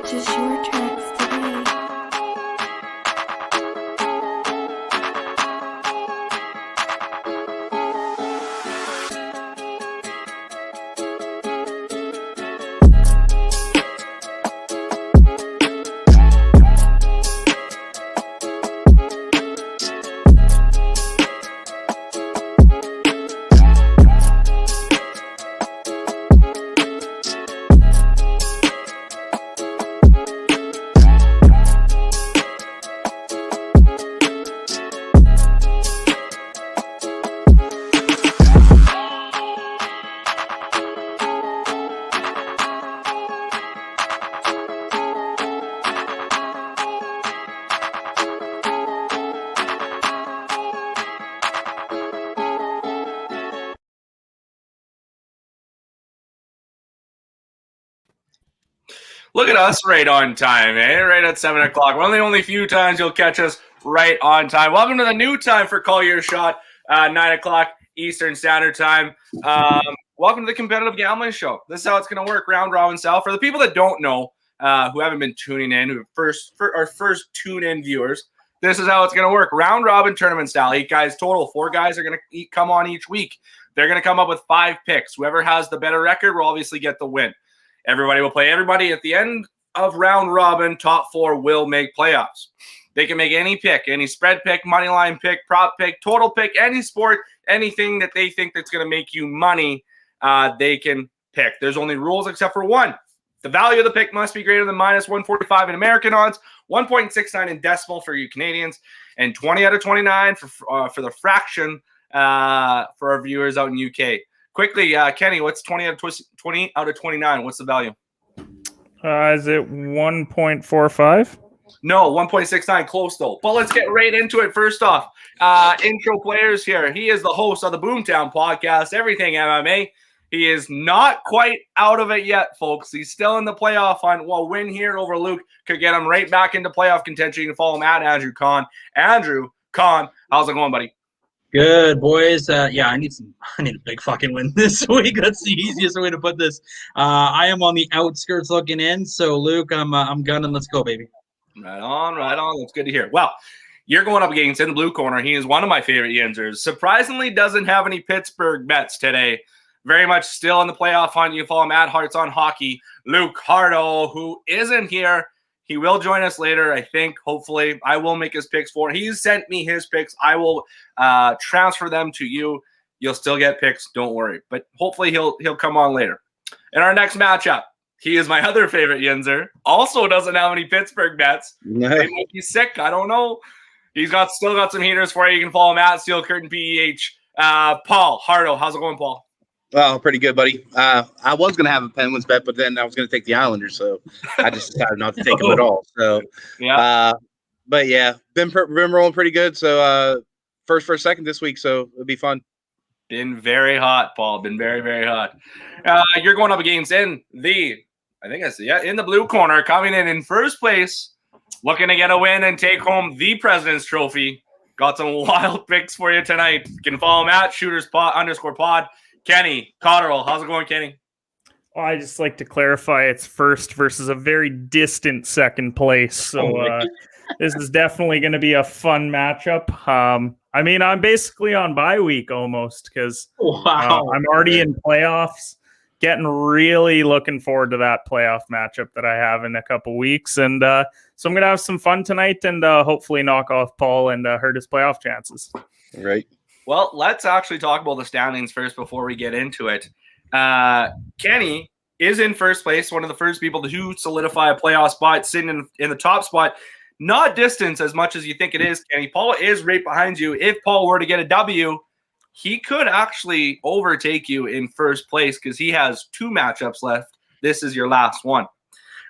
Purchase your tracks today. Look at us right on time, eh? Right at 7 o'clock. One of the only few times you'll catch us right on time. Welcome to the new time for Call Your Shot, 9 o'clock Eastern Standard Time. Welcome to the Competitive Gambling Show. This is how it's going to work, round robin style. For the people that don't know, who haven't been tuning in, for our first tune-in viewers, this is how it's going to work. Round robin tournament style. 8 guys total. 4 guys are going to come on each week. They're going to come up with 5 picks. Whoever has the better record will obviously get the win. Everybody will play everybody. At the end of round robin, top 4 will make playoffs. They can make any pick, any spread pick, money line pick, prop pick, total pick, any sport, anything that they think that's going to make you money, they can pick. There's only rules except for one. The value of the pick must be greater than minus 145 in American odds, 1.69 in decimal for you Canadians, and 20 out of 29 for the fraction for our viewers out in UK. Quickly, Kenny, what's 20 out of 29? What's the value? Is it 1.45? No, 1.69. Close, though. But let's get right into it. First off, intro players here. He is the host of the Boomtown podcast, Everything MMA. He is not quite out of it yet, folks. He's still in the playoff hunt. Well, win here over Luke could get him right back into playoff contention. You can follow him at Andrew Kahn. Andrew Kahn, how's it going, buddy? Good, boys. I need a big fucking win this week. That's the easiest way to put this. I am on the outskirts looking in. So, Luke, I'm gunning. Let's go, baby. Right on. That's good to hear. Well, you're going up against, in the blue corner, he is one of my favorite Yinzers. Surprisingly, doesn't have any Pittsburgh bets today. Very much still in the playoff hunt. You follow him at Hearts on Hockey. Luke Hardo, who isn't here. He will join us later, I think. Hopefully, I will make his picks for him. He's sent me his picks. I will transfer them to you. You'll still get picks. Don't worry. But hopefully, he'll come on later. In our next matchup, he is my other favorite Yinzer. Also doesn't have any Pittsburgh bets. No. He might be sick. I don't know. He's still got some heaters for you. You can follow him at Steel Curtain PEH. Paul Hardo, how's it going, Paul? Oh, pretty good, buddy. I was going to have a Penguins bet, but then I was going to take the Islanders, so I just decided not to take them at all. So, yeah. But yeah, been rolling pretty good. So, first for a second this week, so it'll be fun. Been very hot, Paul. Been very, very hot. You're going up against in the blue corner, coming in first place, looking to get a win and take home the President's Trophy. Got some wild picks for you tonight. You can follow him at _pod. Kenny Cotterill, how's it going, Kenny? Oh, I just like to clarify it's first versus a very distant second place. So this is definitely going to be a fun matchup. I'm basically on bye week almost because I'm already in playoffs. Getting really looking forward to that playoff matchup that I have in a couple weeks. And so I'm going to have some fun tonight and hopefully knock off Paul and hurt his playoff chances. Right. Well, let's actually talk about the standings first before we get into it. Kenny is in first place, one of the first people to solidify a playoff spot, sitting in the top spot. Not distance as much as you think it is, Kenny. Paul is right behind you. If Paul were to get a W, he could actually overtake you in first place because he has 2 matchups left. This is your last one.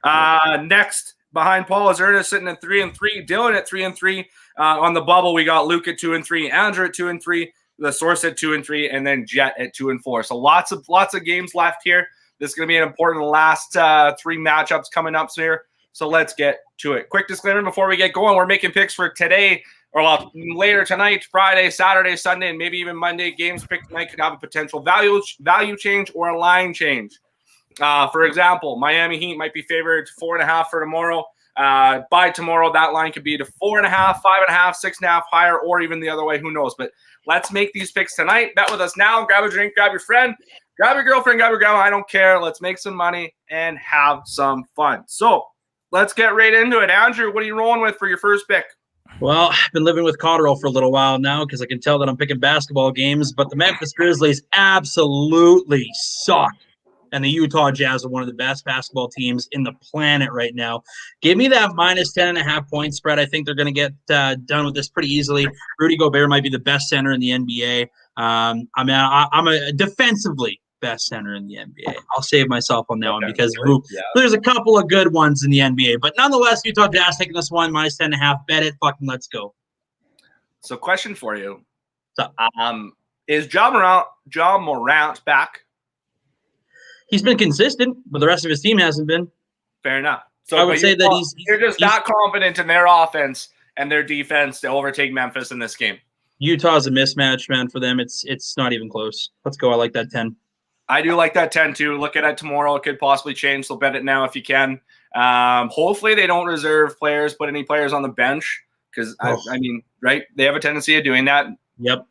Next, behind Paul is Ernest sitting at 3-3. Dylan at 3-3. On the bubble, we got Luke at 2-3, Andrew at 2-3, the Source at 2-3, and then Jet at 2-4. So lots of games left here. This is going to be an important last 3 matchups coming up here. So let's get to it. Quick disclaimer before we get going: we're making picks for today, or later tonight, Friday, Saturday, Sunday, and maybe even Monday. Games picked tonight could have a potential value change or a line change. For example, Miami Heat might be favored 4.5 for tomorrow. By tomorrow, that line could be to 4.5, 5.5, 6.5, higher, or even the other way. Who knows? But let's make these picks tonight. Bet with us now. Grab a drink, grab your friend, grab your girlfriend, grab your grandma. I don't care. Let's make some money and have some fun. So let's get right into it. Andrew, what are you rolling with for your first pick? Well, I've been living with Cotterill for a little while now because I can tell that I'm picking basketball games, but the Memphis Grizzlies absolutely suck. And the Utah Jazz are one of the best basketball teams in the planet right now. Give me that minus 10.5 point spread. I think they're going to get done with this pretty easily. Rudy Gobert might be the best center in the NBA. I'm a defensively best center in the NBA. I'll save myself on that one because there's a couple of good ones in the NBA. But nonetheless, Utah Jazz taking this one, minus 10.5. Bet it. Fucking let's go. So question for you. So, is Ja Morant back? He's been consistent, but the rest of his team hasn't been. Fair enough. So I would say that you're just not confident in their offense and their defense to overtake Memphis in this game. Utah's a mismatch, man, for them. It's not even close. Let's go. I like that 10. I do like that 10 too. Look at it tomorrow. It could possibly change. So bet it now if you can. Hopefully they don't reserve players, put any players on the bench because, I mean, right? They have a tendency of doing that. Yep.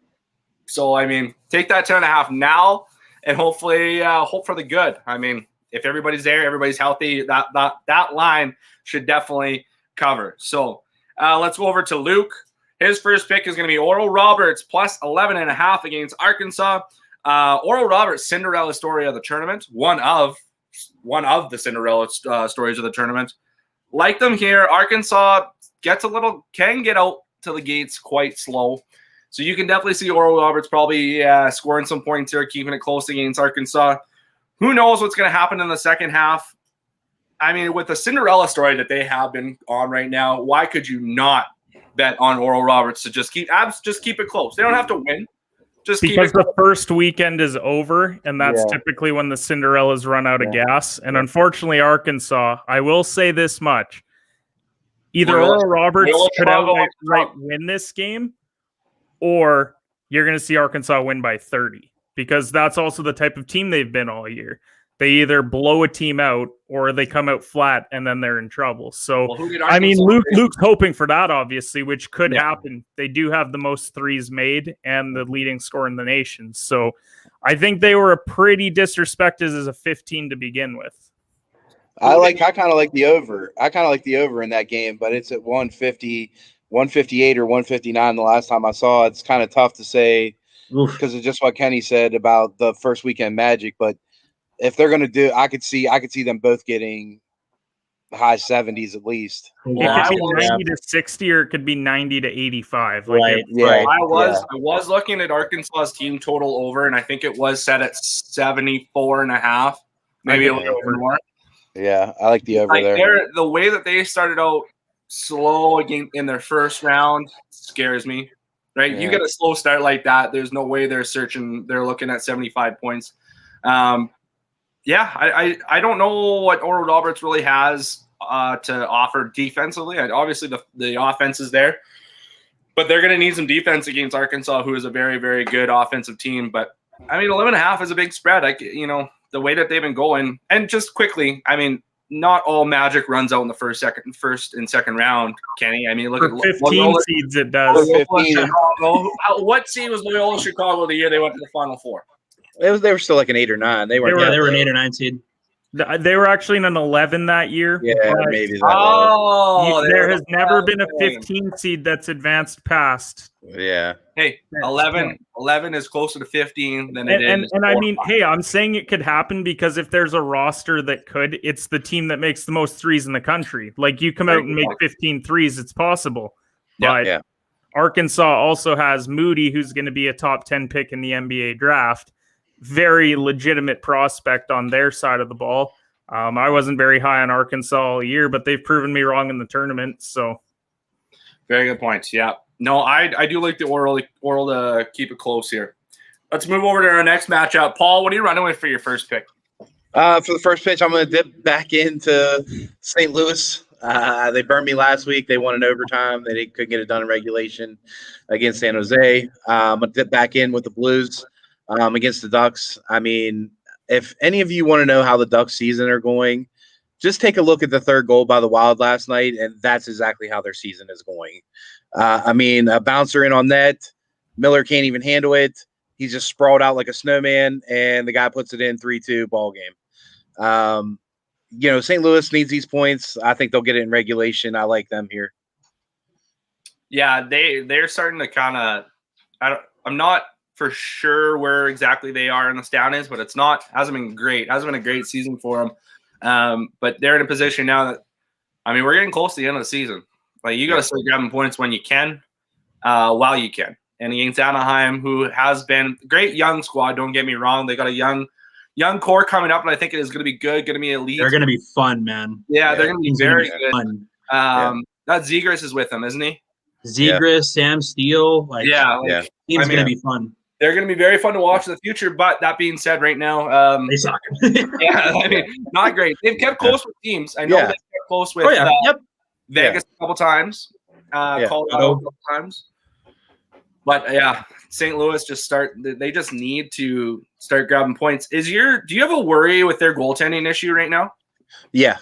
So, I mean, take that 10.5 now. And hopefully, hope for the good. I mean, if everybody's there, everybody's healthy, that line should definitely cover. So let's go over to Luke. His first pick is going to be Oral Roberts plus 11.5 against Arkansas. Oral Roberts, Cinderella story of the tournament, one of the Cinderella stories of the tournament. Like them here, Arkansas can get out to the gates quite slow. So you can definitely see Oral Roberts probably scoring some points here, keeping it close against Arkansas. Who knows what's going to happen in the second half? I mean, with the Cinderella story that they have been on right now, why could you not bet on Oral Roberts to just keep it close? They don't have to win. Just because the first weekend is over, and that's typically when the Cinderellas run out of gas. And unfortunately, Arkansas, I will say this much. Either Oral Roberts could outright win this game, or you're going to see Arkansas win by 30 because that's also the type of team they've been all year. They either blow a team out or they come out flat and then they're in trouble. So, I mean, Luke's hoping for that, obviously, which could happen. They do have the most threes made and the leading scorer in the nation. So I think they were a pretty disrespected as a 15 to begin with. I kind of like the over. I kind of like the over in that game, but it's at 150. 158 or 159 the last time I saw. It's kind of tough to say because of just what Kenny said about the first weekend Magic. But if they're going to do, I could see them both getting high 70s at least. It could be 90 to 60, or it could be 90 to 85. Right. I was looking at Arkansas's team total over, and I think it was set at 74.5, maybe a little bit more. Yeah, I like the over there. The way that they started out slow again in their first round scares me, right? You get a slow start like that, there's no way they're looking at 75 points. I don't know what Oral Roberts really has to offer defensively. Obviously the offense is there, but they're going to need some defense against Arkansas, who is a very, very good offensive team. But I mean, 11.5 is a big spread. The way that they've been going. And just quickly, I mean, not all Magic runs out in the first and second round, Kenny. I mean, look at 15 Loyola, seeds it does. What seed was Loyola Chicago the year they went to the Final Four? They were still like an 8 or 9. They were an 8 or 9 seed. They were actually in an 11 that year. Yeah, maybe. There has never been a 15 seed that's advanced past. Yeah. Hey, 11 is closer to 15 than it is. And I mean, hey, I'm saying it could happen because if there's a roster that could, it's the team that makes the most threes in the country. Like, you come out and make 15 threes, it's possible. But Arkansas also has Moody, who's going to be a top 10 pick in the NBA draft. Very legitimate prospect on their side of the ball. I wasn't very high on Arkansas all year, but they've proven me wrong in the tournament. So, very good points. Yeah. No, I do like the Oral to keep it close here. Let's move over to our next matchup. Paul, what are you running with for your first pick? For the first pitch, I'm going to dip back into St. Louis. They burned me last week. They won in overtime. They couldn't get it done in regulation against San Jose. I'm going to dip back in with the Blues against the Ducks. I mean, if any of you want to know how the Ducks season are going, just take a look at the third goal by the Wild last night, and that's exactly how their season is going. I mean, a bouncer in on net, Miller can't even handle it. He's just sprawled out like a snowman, and the guy puts it in 3-2 ball game. St. Louis needs these points. I think they'll get it in regulation. I like them here. Yeah, they're starting to kind of. I'm not for sure where exactly they are in the standings, but hasn't been great. Hasn't been a great season for them. But they're in a position now that, I mean, we're getting close to the end of the season. Like, you got to start grabbing points when you can, while you can. And against Anaheim, who has been a great young squad, don't get me wrong. They got a young core coming up, and I think it is going to be good, going to be elite. They're going to be fun, man. Yeah, they're going to be very good. Fun. That Zegras is with them, isn't he? Zegras, Sam Steele. Team's going to be fun. They're going to be very fun to watch in the future. But that being said, right now, they suck. Not great. They've kept close with teams. I know they've kept close with Vegas a couple times, Colorado a couple times. But yeah, St. Louis they just need to start grabbing points. Do you have a worry with their goaltending issue right now? Yeah.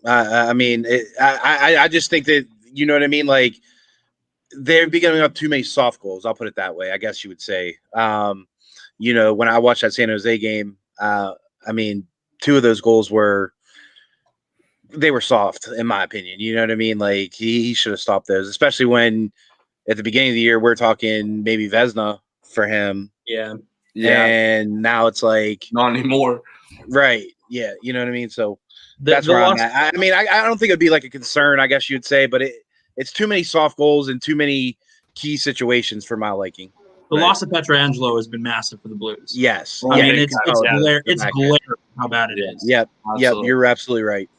I mean, I just think that, you know what I mean? Like, they're giving up too many soft goals. I'll put it that way, I guess you would say. When I watched that San Jose game, I mean, 2 of those goals were soft, in my opinion. You know what I mean? Like, he should have stopped those, especially when at the beginning of the year we're talking maybe Vezina for him. Yeah. And now it's like not anymore. Right. Yeah. You know what I mean? So that's where I'm at. I mean, I don't think it'd be like a concern, I guess you'd say, but it's too many soft goals and too many key situations for my liking. The loss of Pietrangelo has been massive for the Blues. Yes. I mean, it's glaring how bad it is. Yep. You're absolutely right.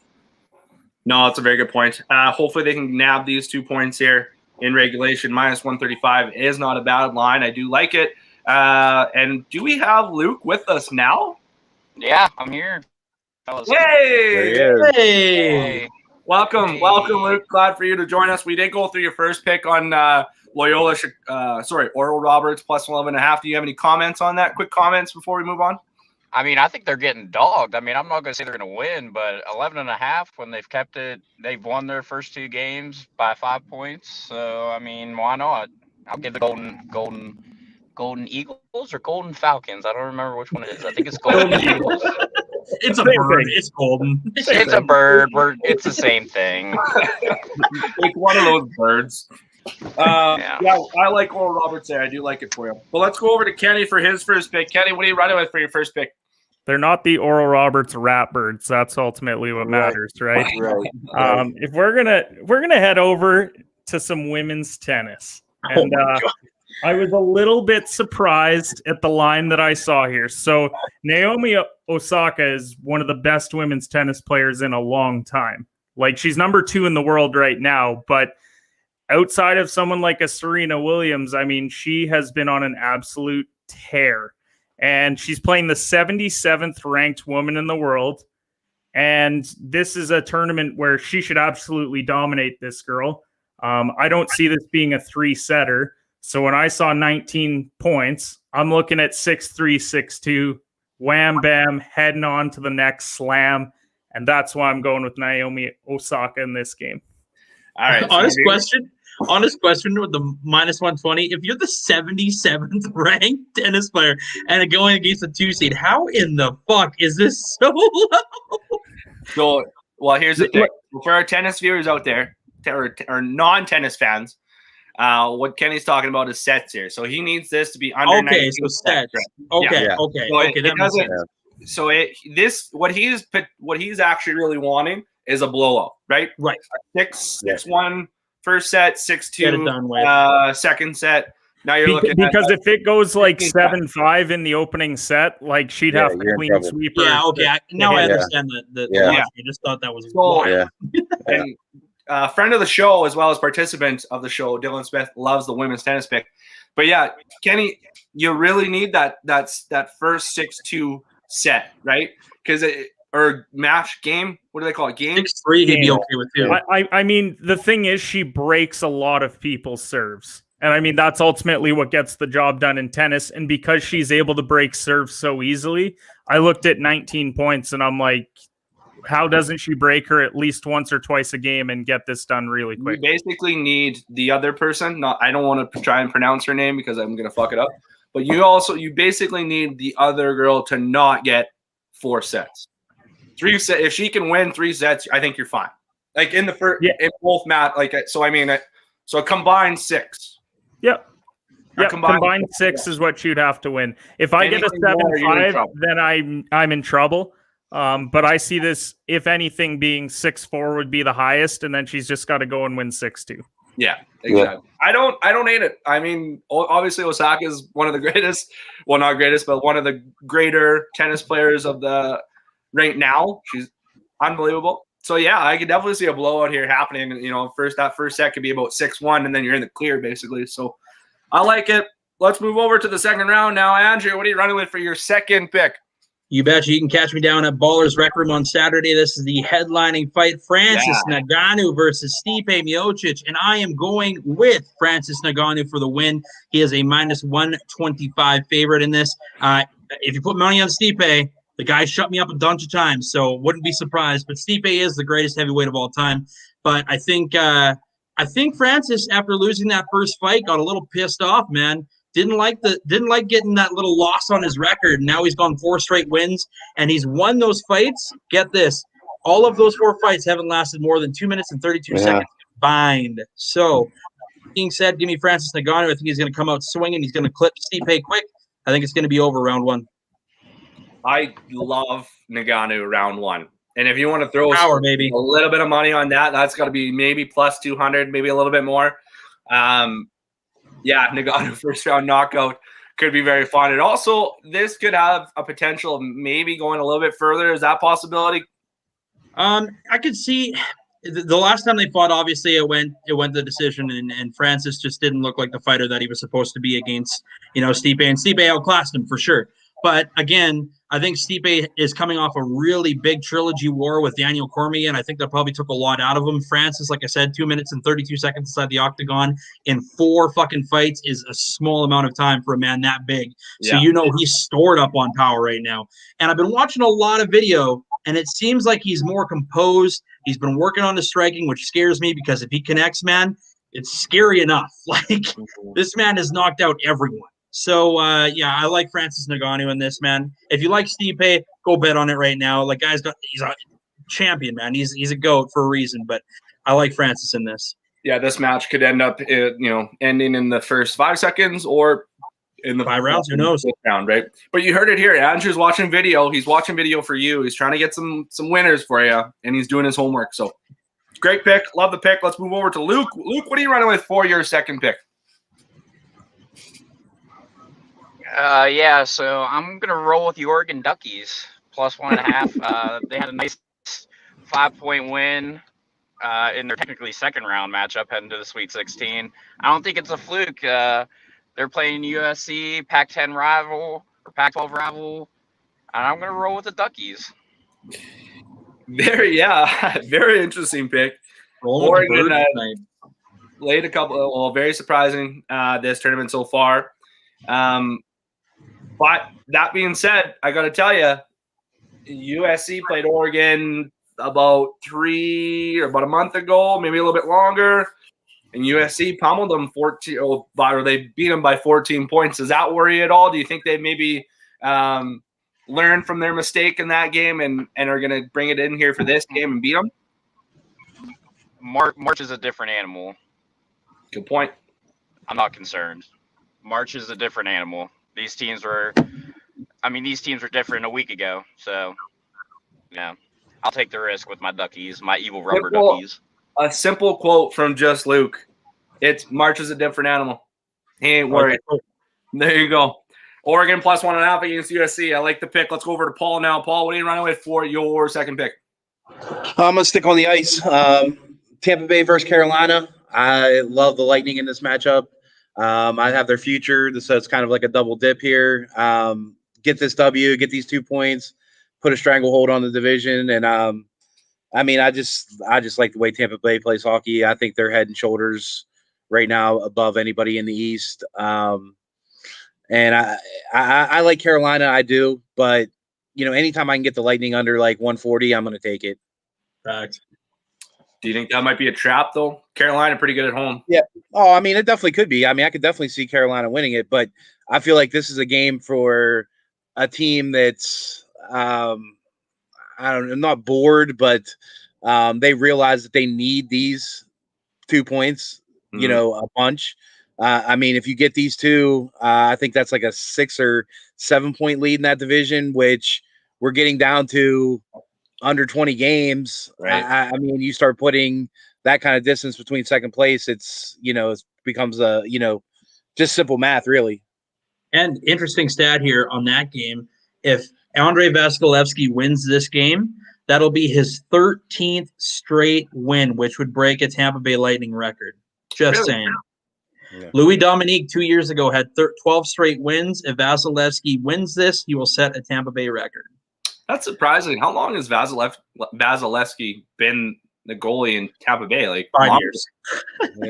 No, that's a very good point. Hopefully they can nab these 2 points here in regulation. -135 is not a bad line. I do like it. And do we have Luke with us now? Yeah, I'm here. Hey! Welcome, Luke. Glad for you to join us. We did go through your first pick on Oral Roberts +11.5. Do you have any comments on that? Quick comments before we move on? I mean, I think they're getting dogged. I mean, I'm not going to say they're going to win, but 11.5 when they've kept it, they've won their first 2 games by 5 points. So, I mean, why not? I'll give the Golden Eagles or Golden Falcons. I don't remember which one it is. I think it's Golden Eagles. It's a bird. It's golden. It's a bird. It's the same thing. Like one of those birds. Yeah, I like Oral Roberts there. I do like it for you. Well, let's go over to Kenny for his first pick. Kenny, what are you running with for your first pick? They're not the Oral Roberts Ratbirds. That's ultimately what matters, right? Right. If we're gonna head over to some women's tennis, and I was a little bit surprised at the line that I saw here. So Naomi Osaka is one of the best women's tennis players in a long time. Like, she's number 2 in the world right now, but outside of someone like a Serena Williams, I mean, she has been on an absolute tear. And she's playing the 77th ranked woman in the world. And this is a tournament where she should absolutely dominate this girl. I don't see this being a 3-setter. So when I saw 19 points, I'm looking at 6-3, 6-2, wham, bam, heading on to the next slam. And that's why I'm going with Naomi Osaka in this game. All right. Honest question with the -120. If you're the 77th ranked tennis player and going against a 2 seed, how in the fuck is this so low? So, well, here's the thing. For our tennis viewers out there, or non-tennis fans, what Kenny's talking about is sets here. So he needs this to be under 19 sets. Right? Okay. So what he's actually really wanting is a blowout, right? Right. 6-1 first set, 6-2 Get it done with. Second set. Now you're looking because if it goes like 7-5 in the opening set, like she'd have to clean sweep her. Yeah, okay. Now I understand the logic. I just thought that was wild. And friend of the show as well as participant of the show, Dylan Smith, loves the women's tennis pick. But yeah, Kenny, you really need that first 6-2 set, right? Because or match game. What do they call it? Game 6-3. He'd be okay with too. I mean, the thing is, she breaks a lot of people's serves. And I mean, that's ultimately what gets the job done in tennis. And because she's able to break serves so easily, I looked at 19 points and I'm like, how doesn't she break her at least once or twice a game and get this done really You quick? basically need the other person. I don't want to try and pronounce her name because I'm going to fuck it up. But you basically need the other girl to not get 4 sets. 3 sets. If she can win 3 sets, I think you're fine. Like in the first, in both match. Like so, I mean, so a combined 6. Yep. A Yeah, combined 6 is what you'd have to win. If I get a Anything more, you're in 7-5, trouble. then I'm in trouble. But I see this, if anything, being 6-4 would be the highest, and then she's just got to go and win 6-2. Yeah, exactly. I don't hate it. I mean, obviously Osaka is one of the greatest, well, not greatest, but one of the greater tennis players of the right now. She's unbelievable. So yeah, I could definitely see a blowout here happening. You know, that first set could be about 6-1, and then you're in the clear basically. So I like it. Let's move over to the second round now. Andrew, what are you running with for your second pick? You betcha. You can catch me down at Ballers Rec Room on Saturday. This is the headlining fight, Francis Ngannou versus Stipe Miocic, and I am going with Francis Ngannou for the win. He is a -125 favorite in this. If you put money on Stipe, the guy shut me up a bunch of times, so wouldn't be surprised. But Stipe is the greatest heavyweight of all time. But I think Francis, after losing that first fight, got a little pissed off, man. Didn't like getting that little loss on his record. Now he's gone 4 straight wins, and he's won those fights. Get this. All of those 4 fights haven't lasted more than 2 minutes and 32 seconds combined. So, being said, give me Francis Ngannou. I think he's going to come out swinging. He's going to clip Stipe quick. I think it's going to be over round 1. I love Ngannou round 1. And if you want to throw Power, baby. a little bit of money on that, that's got to be maybe plus 200, maybe a little bit more. Yeah, Ngannou first round knockout could be very fun. And also, this could have a potential of maybe going a little bit further. Is that a possibility? I could see the last time they fought, obviously it went the decision, and Francis just didn't look like the fighter that he was supposed to be against, Stipe, and Stipe outclassed him for sure. But again, I think Stipe is coming off a really big trilogy war with Daniel Cormier, and I think that probably took a lot out of him. Francis, like I said, 2 minutes and 32 seconds inside the octagon in 4 fucking fights is a small amount of time for a man that big. So he's stored up on power right now. And I've been watching a lot of video, and it seems like he's more composed. He's been working on his striking, which scares me because if he connects, man, it's scary enough. Like, this man has knocked out everyone. So, I like Francis Ngannou in this, man. If you like Stipe, go bet on it right now. Like, he's a champion, man. He's a GOAT for a reason, but I like Francis in this. Yeah, this match could end up, ending in the first 5 seconds or in the 5 rounds. Who knows? Round, right? But you heard it here. Andrew's watching video. He's watching video for you. He's trying to get some winners for you, and he's doing his homework. So, great pick. Love the pick. Let's move over to Luke. Luke, what are you running with for your second pick? So I'm gonna roll with the Oregon Duckies plus 1.5. They had a nice 5-point win in their technically second round matchup heading to the Sweet 16. I don't think it's a fluke. They're playing USC, Pac-10 rival or Pac-12 rival, and I'm gonna roll with the Duckies. Very interesting pick. Oregon laid a couple. Very surprising this tournament so far. But that being said, I got to tell you, USC played Oregon about a month ago, maybe a little bit longer, and USC pummeled them they beat them by 14 points. Does that worry you at all? Do you think they maybe learned from their mistake in that game and are going to bring it in here for this game and beat them? March is a different animal. Good point. I'm not concerned. March is a different animal. These teams were different a week ago. So, yeah, I'll take the risk with my Duckies, my evil rubber Duckies. A simple quote from just Luke. It's March is a different animal. He ain't worried. Okay. There you go. Oregon plus 1.5 against USC. I like the pick. Let's go over to Paul now. Paul, what are you running with for your second pick? I'm going to stick on the ice. Tampa Bay versus Carolina. I love the Lightning in this matchup. I have their future, so it's kind of like a double dip here. Get this W, get these 2 points, put a stranglehold on the division, and I just like the way Tampa Bay plays hockey. I think they're head and shoulders right now above anybody in the East. And I like Carolina, I do, but anytime I can get the Lightning under like 140, I'm going to take it. Fact. Do you think that might be a trap, though? Carolina pretty good at home. Yeah. Oh, I mean, it definitely could be. I mean, I could definitely see Carolina winning it, but I feel like this is a game for a team that's, I don't know, not bored, but they realize that they need these 2 points, a bunch. I mean, if you get these two, I think that's like a 6 or 7 point lead in that division, which we're getting down to under 20 games. Right. I mean, you start putting that kind of distance between second place, it becomes just simple math, really. And interesting stat here on that game. If Andrei Vasilevsky wins this game, that'll be his 13th straight win, which would break a Tampa Bay Lightning record. Just saying. Yeah. Louis Dominique 2 years ago had 12 straight wins. If Vasilevsky wins this, he will set a Tampa Bay record. That's surprising. How long has Vasilevsky been the goalie in Tampa Bay? Like 5 years.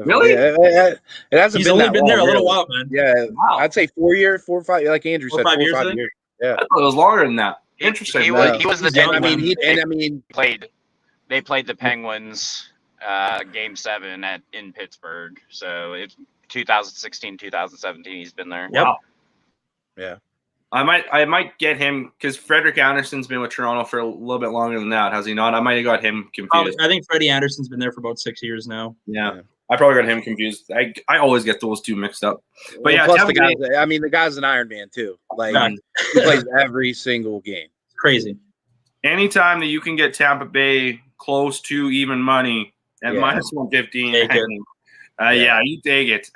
Really? It hasn't. He's only been there a little while, man. Yeah, wow. I'd say 4 years, 4 or 5. Like Andrew said, 4 or 5 years. Yeah, I thought it was longer than that. Interesting. He was the. They played the Penguins Game 7 in Pittsburgh. So it's 2016, 2017. He's been there. Yep. Wow. Yeah. I might get him because Frederik Andersen's been with Toronto for a little bit longer than that, has he not? I might have got him confused. I think Freddie Andersen's been there for about 6 years now. Yeah. I probably got him confused. I always get those two mixed up. But yeah, plus the guy's an Iron Man too. Like he plays every single game. It's crazy. Anytime that you can get Tampa Bay close to even money at minus 115, you take it.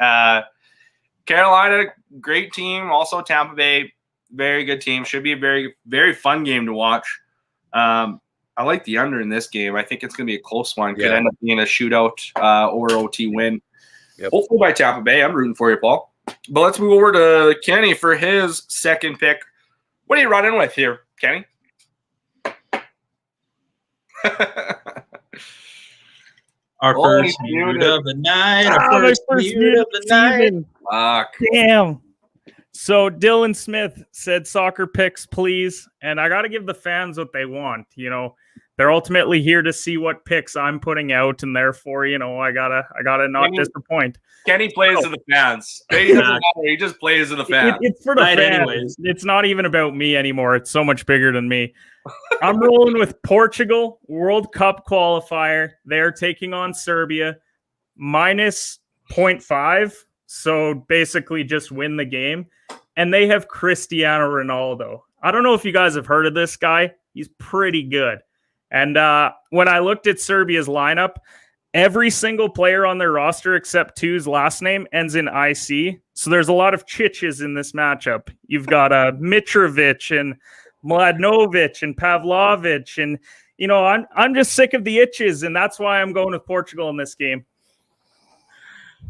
Carolina, great team. Also Tampa Bay, very good team. Should be a very, very fun game to watch. I like the under in this game. I think it's going to be a close one. Could end up being a shootout or OT win. Yep. Hopefully by Tampa Bay. I'm rooting for you, Paul. But let's move over to Kenny for his second pick. What are you running with here, Kenny? Our first feud of the night. Our first feud of the night. Fuck. Damn. So Dylan Smith said soccer picks, please. And I got to give the fans what they want. They're ultimately here to see what picks I'm putting out. And therefore, I gotta not disappoint. Kenny plays to the fans. He just plays to the fans. It's for the fans. Anyways. It's not even about me anymore. It's so much bigger than me. I'm rolling with Portugal, World Cup qualifier. They're taking on Serbia, minus 0.5. So basically just win the game. And they have Cristiano Ronaldo. I don't know if you guys have heard of this guy. He's pretty good. And when I looked at Serbia's lineup, every single player on their roster except two's last name ends in IC. So there's a lot of Chiches in this matchup. You've got Mitrovic and Mladenovic and Pavlovic. And, I'm just sick of the itches. And that's why I'm going with Portugal in this game.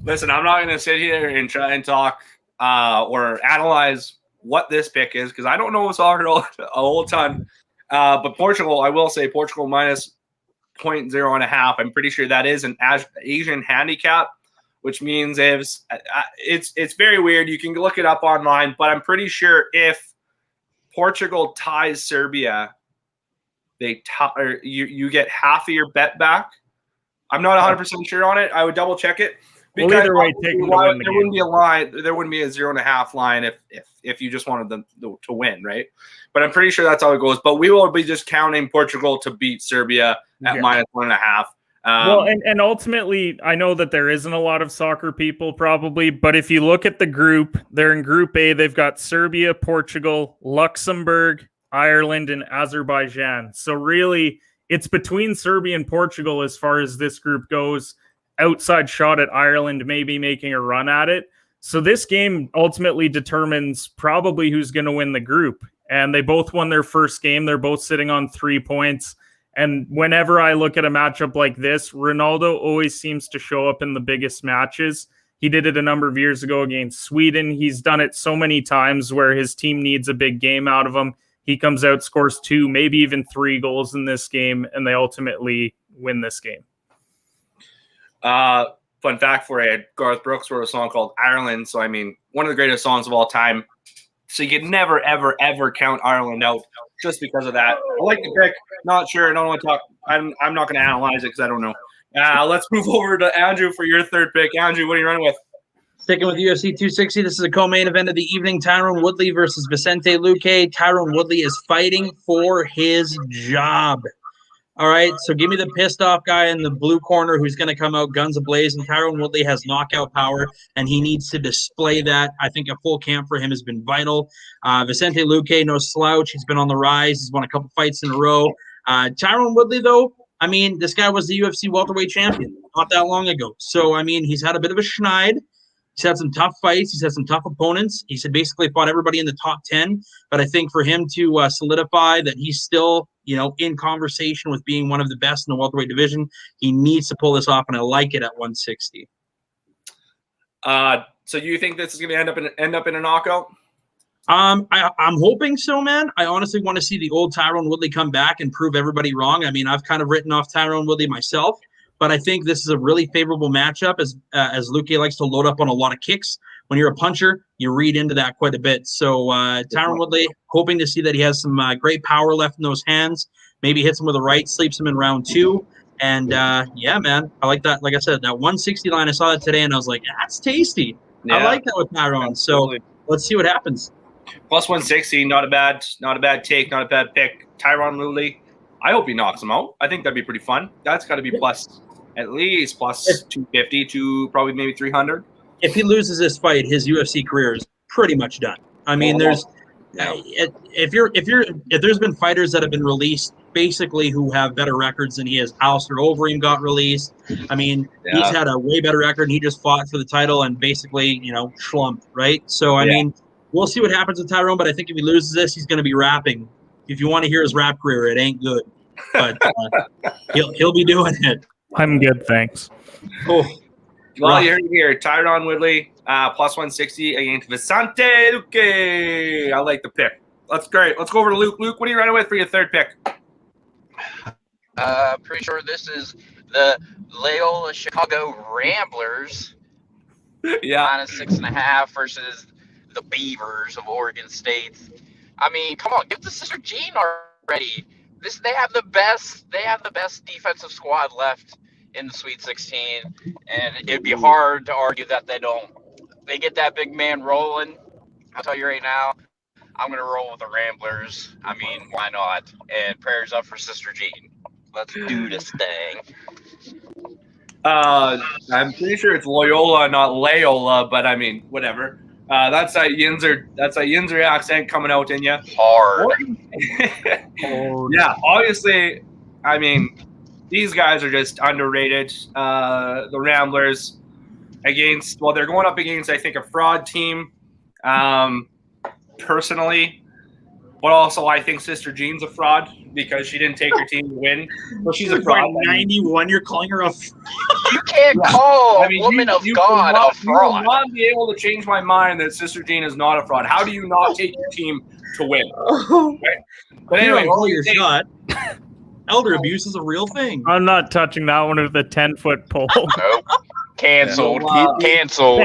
Listen, I'm not going to sit here and try and talk or analyze what this pick is because I don't know soccer a whole ton. But Portugal, I will say Portugal minus 0.05. I'm pretty sure that is an Asian handicap, which means it's very weird. You can look it up online, but I'm pretty sure if Portugal ties Serbia, you get half of your bet back. I'm not 100% sure on it. I would double check it. Because either way, there wouldn't be a line. There wouldn't be a 0.5 line if you just wanted them to win, right? But I'm pretty sure that's how it goes. But we will be just counting Portugal to beat Serbia at minus 1.5. And ultimately, I know that there isn't a lot of soccer people probably, but if you look at the group, they're in Group A. They've got Serbia, Portugal, Luxembourg, Ireland, and Azerbaijan. So really, it's between Serbia and Portugal as far as this group goes. Outside shot at Ireland, maybe making a run at it. So this game ultimately determines probably who's going to win the group. And they both won their first game. They're both sitting on 3 points. And whenever I look at a matchup like this, Ronaldo always seems to show up in the biggest matches. He did it a number of years ago against Sweden. He's done it so many times where his team needs a big game out of him. He comes out, scores 2, maybe even 3 goals in this game, and they ultimately win this game. Fun fact for you, Garth Brooks wrote a song called Ireland. So, I mean, one of the greatest songs of all time. So you can never, ever, ever count Ireland out just because of that. I like the pick. Not sure. I don't want to talk. I'm not going to analyze it because I don't know. Let's move over to Andrew for your third pick. Andrew, what are you running with? Sticking with UFC 260, this is a co-main event of the evening. Tyron Woodley versus Vicente Luque. Tyron Woodley is fighting for his job. All right, so give me the pissed off guy in the blue corner who's going to come out guns a-blazing. Tyron Woodley has knockout power, and he needs to display that. I think a full camp for him has been vital. Vicente Luque, no slouch. He's been on the rise. He's won a couple fights in a row. Tyron Woodley, though, I mean, this guy was the UFC welterweight champion not that long ago. So, I mean, he's had a bit of a schneid. He's had some tough fights. He's had some tough opponents. He's basically fought everybody in the top 10. But I think for him to solidify that he's still, in conversation with being one of the best in the welterweight division, he needs to pull this off, and I like it at 160. So you think this is going to end up in a knockout? I'm hoping so, man. I honestly want to see the old Tyron Woodley come back and prove everybody wrong. I mean, I've kind of written off Tyron Woodley myself. But I think this is a really favorable matchup as Luque likes to load up on a lot of kicks. When you're a puncher, you read into that quite a bit. So Tyron Woodley, hoping to see that he has some great power left in those hands. Maybe hits him with a right, sleeps him in round 2. And, yeah, man, I like that. Like I said, that 160 line, I saw that today, and I was like, that's tasty. Yeah. I like that with Tyron. So let's see what happens. Plus 160, not a bad take, not a bad pick. Tyron Woodley, I hope he knocks him out. I think that'd be pretty fun. That's got to be at least plus 250 to probably maybe 300. If he loses this fight, his UFC career is pretty much done. I mean, if there's been fighters that have been released basically who have better records than he has. Alistair Overeem got released. I mean, he's had a way better record. He just fought for the title and basically, schlumped, right? So I mean, we'll see what happens with Tyrone, but I think if he loses this, he's going to be rapping. If you want to hear his rap career, it ain't good, but he'll be doing it. I'm good, thanks. Oh, well, you're here. Tyron Woodley, plus 160 against Vicente Luque. I like the pick. That's great. Let's go over to Luke. Luke, what are you running with for your third pick? Pretty sure this is the Loyola Chicago Ramblers. Yeah. Minus 6.5 versus the Beavers of Oregon State. I mean, come on, give the Sister Jean already. They have the best defensive squad left in the Sweet 16, and it'd be hard to argue that they don't. They get that big man rolling. I'll tell you right now, I'm gonna roll with the Ramblers. I mean, why not? And prayers up for Sister Jean. Let's do this thing. I'm pretty sure it's Loyola, not Layola, but I mean, whatever. That's that Yinzer accent coming out in you. Hard. Yeah, obviously, I mean, these guys are just underrated. The Ramblers they're going up against, I think, a fraud team. Personally, but also I think Sister Jean's a fraud because she didn't take her team to win. Well, she's a fraud. 91, you're calling her a You can't call a woman of God a fraud. You will not be able to change my mind that Sister Jean is not a fraud. How do you not take your team to win? Right? But anyway, call your shot. Elder abuse is a real thing. I'm not touching that one with a 10-foot pole. Nope. Canceled. Canceled.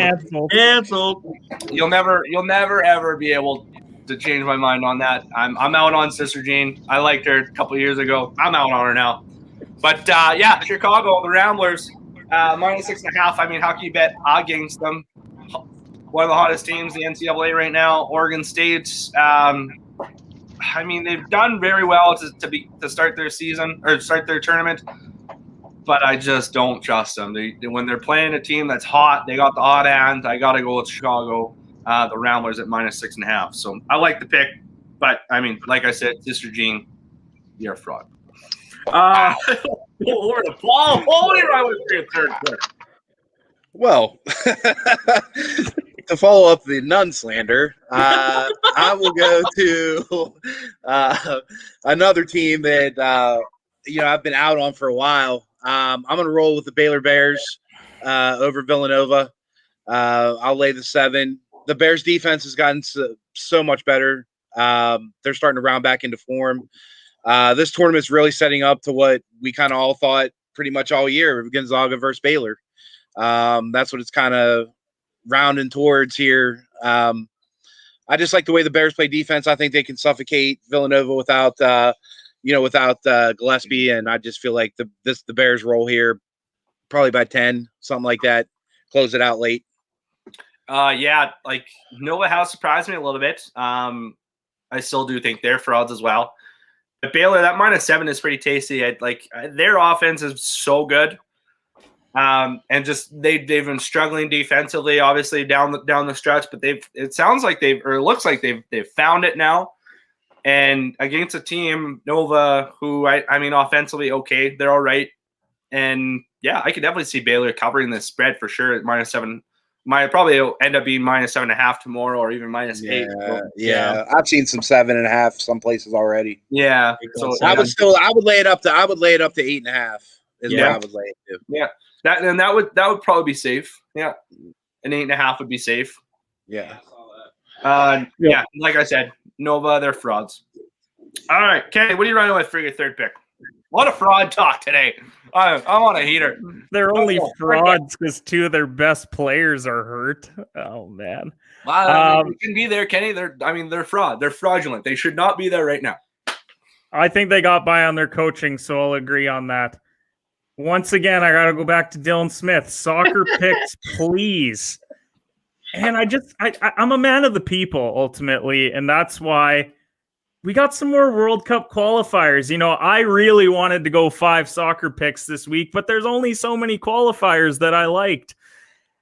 You'll never ever be able to change my mind on that. I'm out on Sister Jean. I liked her a couple of years ago. I'm out on her now. But yeah, Chicago, the Ramblers, minus 6.5. I mean, how can you bet against them? One of the hottest teams in the NCAA right now, Oregon State. I mean, they've done very well to start their season or start their tournament, but I just don't trust them. When they're playing a team that's hot, they got the hot hand. I got to go with Chicago, the Ramblers at minus 6.5. So I like the pick, but I mean, like I said, Sister Jean, you're a fraud. Over to Paul. What do you run with for your third pick? Well, to follow up the nun slander, I will go to another team that I've been out on for a while. I'm going to roll with the Baylor Bears over Villanova. I'll lay the 7. The Bears defense has gotten so much better. They're starting to round back into form. This tournament is really setting up to what we kind of all thought pretty much all year, Gonzaga versus Baylor. That's what it's kind of rounding towards here. I I just like the way the Bears play defense. I think they can suffocate Villanova without Gillespie, and I just feel like the Bears roll here probably by 10, something like that. Close it out late. Yeah, like Nova House surprised me a little bit. I still do think they're frauds as well. But Baylor, that -7 is pretty tasty. Their offense is so good. And just they've been struggling defensively, obviously down the stretch, but it looks like they've found it now. And against a team, Nova, who I mean offensively, okay, they're all right. And yeah, I could definitely see Baylor covering this spread for sure at -7. Might probably end up being -7.5 tomorrow, or even -8. Yeah. I've seen some 7.5 some places already. Yeah, so I would lay it up to 8.5 is where I would lay it to. Yeah, that would probably be safe. Yeah, an 8.5 would be safe. Yeah. Yeah, like I said, Nova, they're frauds. All right, Kenny, what are you running with for your third pick? A lot of fraud talk today. I'm on a heater. They're only frauds because 2 of their best players are hurt. Oh man, they shouldn't be there, Kenny. They're fraud. They're fraudulent. They should not be there right now. I think they got by on their coaching, so I'll agree on that. Once again, I got to go back to Dylan Smith. Soccer picks, please. And I'm a man of the people ultimately, and that's why we got some more World Cup qualifiers. I really wanted to go 5 soccer picks this week, but there's only so many qualifiers that I liked.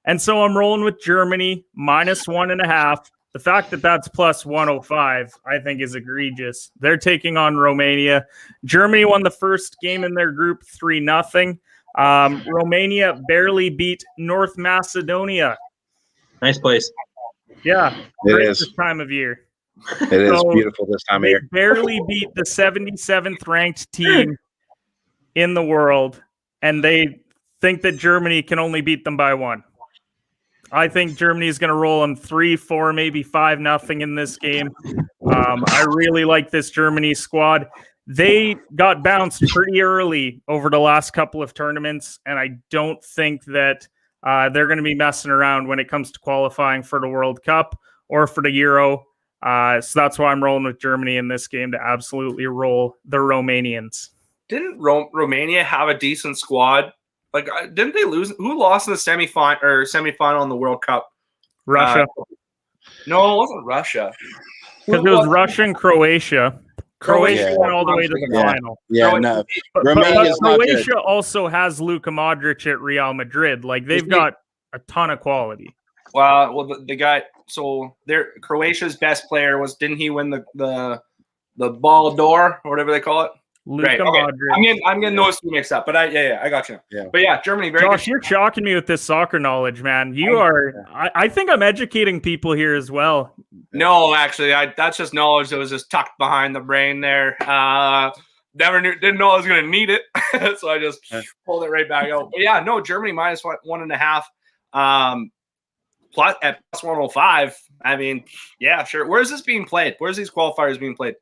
And so I'm rolling with Germany, -1.5. The fact that that's +105, I think, is egregious. They're taking on Romania. Germany won the first game in their group 3-0. Romania barely beat North Macedonia. Nice place. Yeah, It great is. this time of year. It is beautiful this time of They year. barely beat the 77th ranked team in the world, and they think that Germany can only beat them by 1. I think Germany is going to roll them 3-4, maybe 5-0 in this game. I really like this Germany squad. They got bounced pretty early over the last couple of tournaments, and I don't think that they're going to be messing around when it comes to qualifying for the World Cup or for the Euro. So that's why I'm rolling with Germany in this game to absolutely roll the Romanians. Didn't Romania have a decent squad? Like, didn't they lose? Who lost in the semifinal in the World Cup? Russia. No, it wasn't Russia. Because it was Russia and Croatia. Croatia went all the way to the final. Yeah, no. Romania's not good. Croatia also has Luka Modric at Real Madrid. Like, they've got a ton of quality. Well, the guy. So Croatia's best player didn't he win the Ball d'Or or whatever they call it? Luka Okay. Modric. I'm getting those two mixed up, but I got you. Yeah. But yeah, Germany very Josh, good. you're shocking me with this soccer knowledge, man. You are. I think I'm educating people here as well. No, actually, that's just knowledge that was just tucked behind the brain there. Didn't know I was going to need it, so I just pulled it right back out. But yeah, no, Germany -1.5. Plus at +105. I mean, yeah, sure. Where's this being played? Where's these qualifiers being played?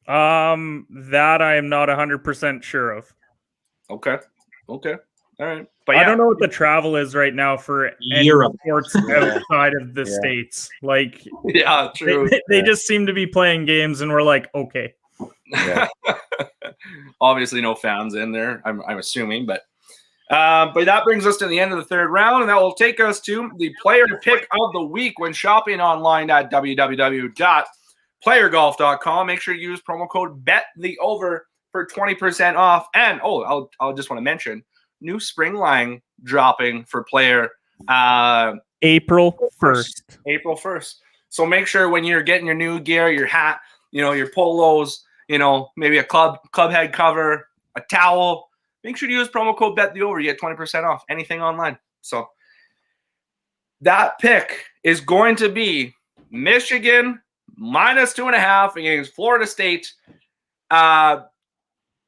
That I am not 100% sure of. Okay. All right. But yeah, I don't know what the travel is right now for any Europe. sports outside of the States. Like, yeah, true. they just seem to be playing games, and we're like, okay. Yeah. Obviously, no fans in there. I'm assuming, but that brings us to the end of the third round, and that will take us to the player pick of the week when shopping online at www.playergolf.com. Make sure you use promo code BETTHEOVER for 20% off. And I'll just want to mention new spring line dropping for player April 1st. April 1st. So make sure when you're getting your new gear, your hat, your polos, maybe a club head cover, a towel. Make sure to use promo code BETTHEOVER. You get 20% off anything online. So that pick is going to be Michigan -2.5 against Florida State.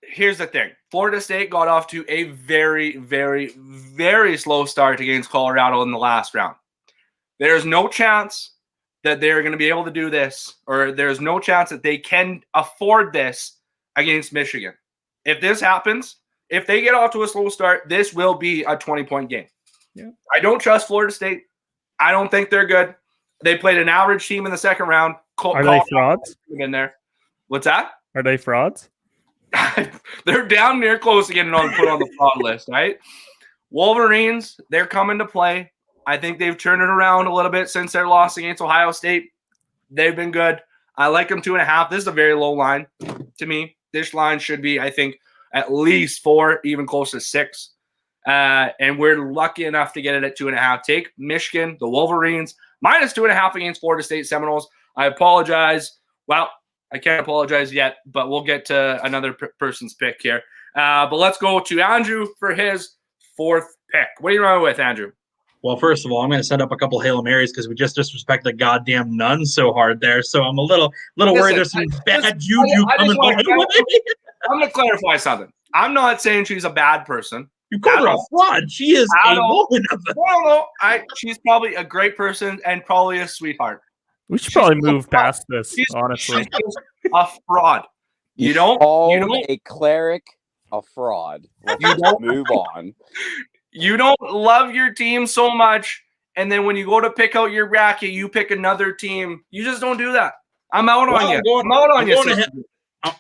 Here's the thing. Florida State got off to a very, very, very slow start against Colorado in the last round. There's no chance that they're going to be able to do this, or there's no chance that they can afford this against Michigan. If this happens, if they get off to a slow start, this will be a 20-point game. Yeah. I don't trust Florida State. I don't think they're good. They played an average team in the second round. Are they frauds? In there. What's that? Are they frauds? They're down near close to getting put on the fraud list, right? Wolverines, they're coming to play. I think they've turned it around a little bit since their loss against Ohio State. They've been good. I like them 2.5. This is a very low line to me. This line should be, I think, at least 4, even close to 6. And we're lucky enough to get it at 2.5. Take Michigan, the Wolverines, minus 2.5 against Florida State Seminoles. I apologize. Well, I can't apologize yet, but we'll get to another person's pick here. But let's go to Andrew for his 4th pick. What are you running with, Andrew? Well, first of all, I'm going to set up a couple Hail Marys because we just disrespect the goddamn nuns so hard there. So I'm a little worried there's some bad juju coming my way. I'm going to clarify something. I'm not saying she's a bad person. You called her a fraud. She is a woman of the. No. She's probably a great person and probably a sweetheart. We should probably move past this, honestly. She's just a fraud. You don't a cleric a fraud. Let's just move on. You don't love your team so much, and then when you go to pick out your bracket, you pick another team. You just don't do that. I'm out on you. I'm out on you.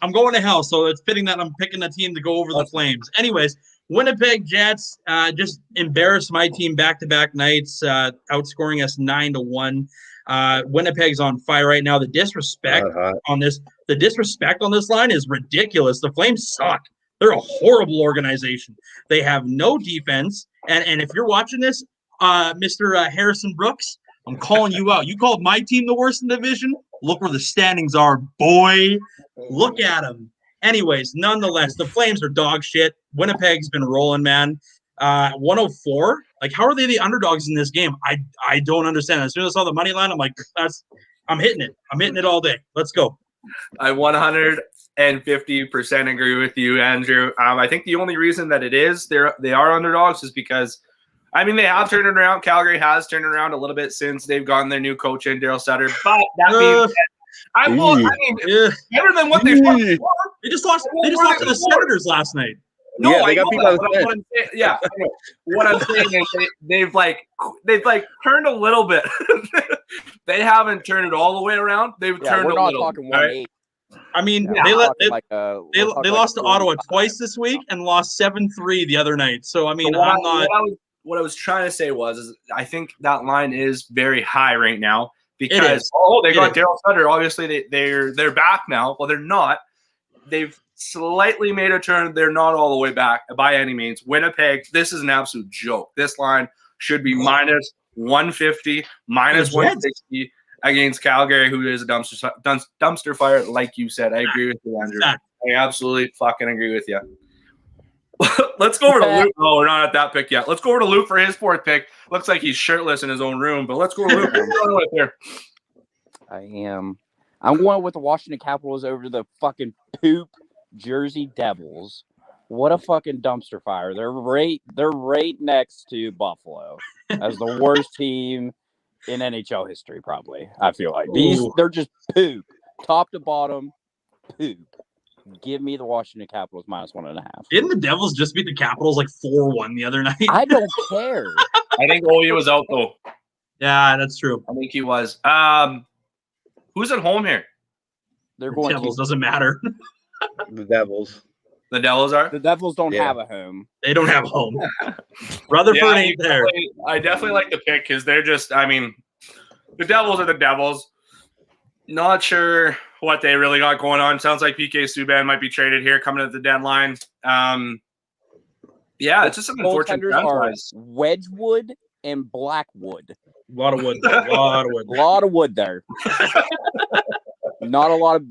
I'm going to hell, so it's fitting that I'm picking a team to go over the Flames. Anyways, Winnipeg Jets just embarrassed my team back-to-back nights, outscoring us 9-1. Winnipeg's on fire right now. The disrespect on this line is ridiculous. The Flames suck. They're a horrible organization. They have no defense. And if you're watching this, Mr. Harrison Brooks, I'm calling you out. You called my team the worst in the division. Look where the standings are, boy. Look at them. Anyways, nonetheless, the Flames are dog shit. Winnipeg's been rolling, man. 104. Like, how are they the underdogs in this game? I don't understand. As soon as I saw the money line, I'm like, I'm hitting it. I'm hitting it all day. Let's go. I 150% agree with you, Andrew. I think the only reason that they are underdogs is because, I mean, they have turned it around. Calgary has turned it around a little bit since they've gotten their new coach in, Daryl Sutter. But that means better than what they fought before. They just lost to the Senators last night. No, they got beat by the what I'm saying is they've turned a little bit. They haven't turned it all the way around. They've turned a little. Talking right? I mean, they lost to Ottawa twice this week and lost 7-3 the other night. So I mean, what I was trying to say is I think that line is very high right now because they got Daryl Sutter. Obviously, they're back now. Well, they're not. They've slightly made a turn. They're not all the way back by any means. Winnipeg, this is an absolute joke. This line should be minus 150, minus 160 against Calgary, who is a dumpster fire, like you said. I agree with you, Andrew. I absolutely fucking agree with you. Let's go over to Luke. Oh, we're not at that pick yet. Let's go over to Luke for his 4th pick. Looks like he's shirtless in his own room, but let's go to Luke. What are you going with here? I am. I'm going with the Washington Capitals over the fucking poop Jersey Devils. What a fucking dumpster fire. They're right next to Buffalo as the worst team in NHL history, probably. I feel like they're just poop. Top to bottom, poop. Give me the Washington Capitals minus 1.5. Didn't the Devils just beat the Capitals like 4-1 the other night? I don't care. I think Oye was out though. Yeah, that's true. I think he was. Who's at home here? They're going Devils doesn't matter. The Devils. The Devils are? The Devils don't have a home. They don't have a home. Rutherford ain't there. I definitely like the pick because they're just, I mean, the Devils are the Devils. Not sure what they really got going on. Sounds like PK Subban might be traded here coming at the deadline. Yeah, it's just an unfortunate franchise. Wedgwood and Blackwood. A lot of wood. A lot of wood there. Not a lot of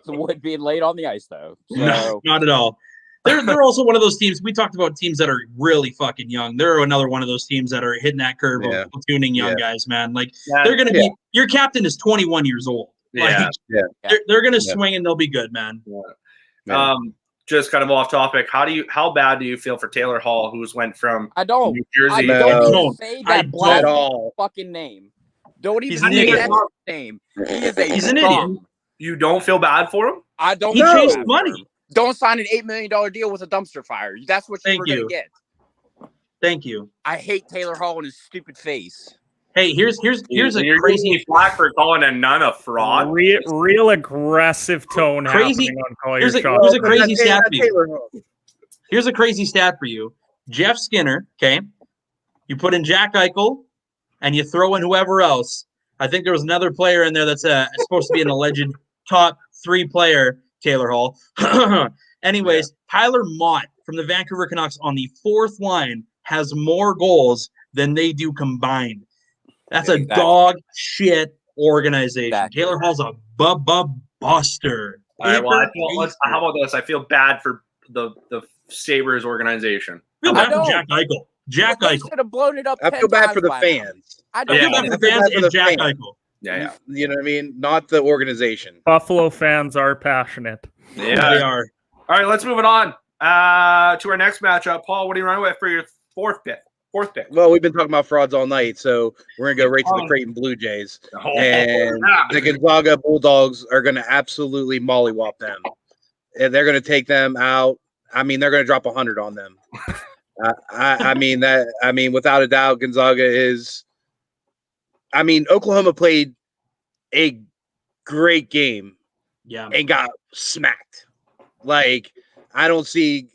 wood being laid on the ice, though. So. No, not at all. They're also one of those teams. We talked about teams that are really fucking young. They're another one of those teams that are hitting that curve of platooning young guys, man. Like, they're going to be – your captain is 21 years old. Like, they're going to swing and they'll be good, man. Yeah. Just kind of off topic. How bad do you feel for Taylor Hall, who's went from New Jersey? Don't say that black fucking name. Don't even say that name. He's an idiot. You don't feel bad for him? I don't. He chased money. Don't sign an $8 million deal with a dumpster fire. That's what you're going to get. Thank you. I hate Taylor Hall and his stupid face. Hey, here's a You're crazy giving me flack for calling a nun a fraud. Real aggressive tone Crazy- happening on Call here's Your a- Shot. here's a crazy stat for you. Taylor Hall. Here's a crazy stat for you. Jeff Skinner, okay? You put in Jack Eichel, and you throw in whoever else. I think there was another player in there that's supposed to be an alleged top 3 player, Taylor Hall. Anyways, Tyler Mott from the Vancouver Canucks on the 4th line has more goals than they do combined. That's a Exactly. dog shit organization. Exactly. Taylor Hall's a buster. All right, well, Paper how about this? I feel bad for the Sabres organization. feel I bad for don't. Jack Eichel. Jack They Eichel. should have blown it up. I 10 feel bad times for the by now. fans. I I don't. feel Yeah. bad for I feel fans bad for and the Jack fans. Eichel. Yeah. You know what I mean? Not the organization. Buffalo fans are passionate. They Yeah. are. All right, let's move it on to our next matchup. Paul, what are you running with for your fourth pick? Well, we've been talking about frauds all night, so we're gonna go right to the Creighton Blue Jays, Oh, and yeah. the Gonzaga Bulldogs are gonna absolutely mollywop them, and they're gonna take them out. I mean, they're gonna drop 100 on them. I mean, without a doubt, Gonzaga is. I mean, Oklahoma played a great game Yeah. and got smacked. Like I don't see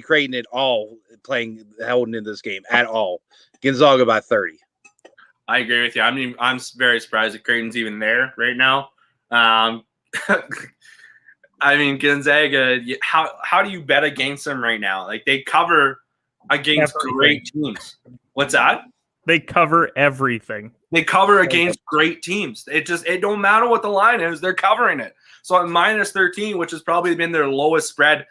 Creighton at all holding in this game at all. Gonzaga by 30. I agree with you. I mean, I'm very surprised that Creighton's even there right now. I mean, Gonzaga. How do you bet against them right now? Like they cover against Everything. great teams. What's that? They cover everything. They cover against great teams. It don't matter what the line is, they're covering it. So at minus 13, which has probably been their lowest spread,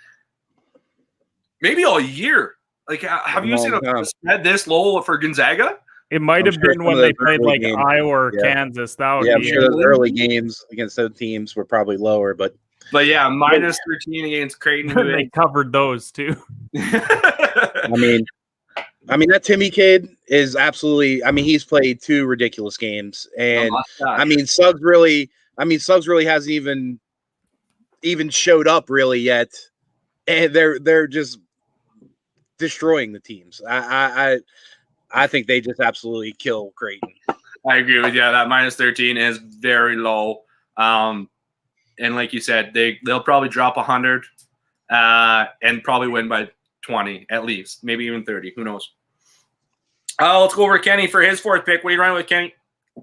maybe all year. Like, have you seen a spread this low for Gonzaga? It might I'm have sure been some when of they those played early like games- Iowa or Yeah. Kansas. That would Yeah, I'm be sure those early games against those teams were probably lower, but But yeah, minus 13 against Creighton. who they covered those too. is- I mean that Timmy kid is absolutely. I mean, he's played 2 ridiculous games, and I mean Suggs really hasn't even showed up really yet, and they're just destroying the teams. I think they just absolutely kill Creighton. I agree with you. That minus 13 is very low. And like you said, they'll probably drop 100 and probably win by 20 at least, maybe even 30. Who knows? Let's go over to Kenny for his fourth pick. What are you running with, Kenny?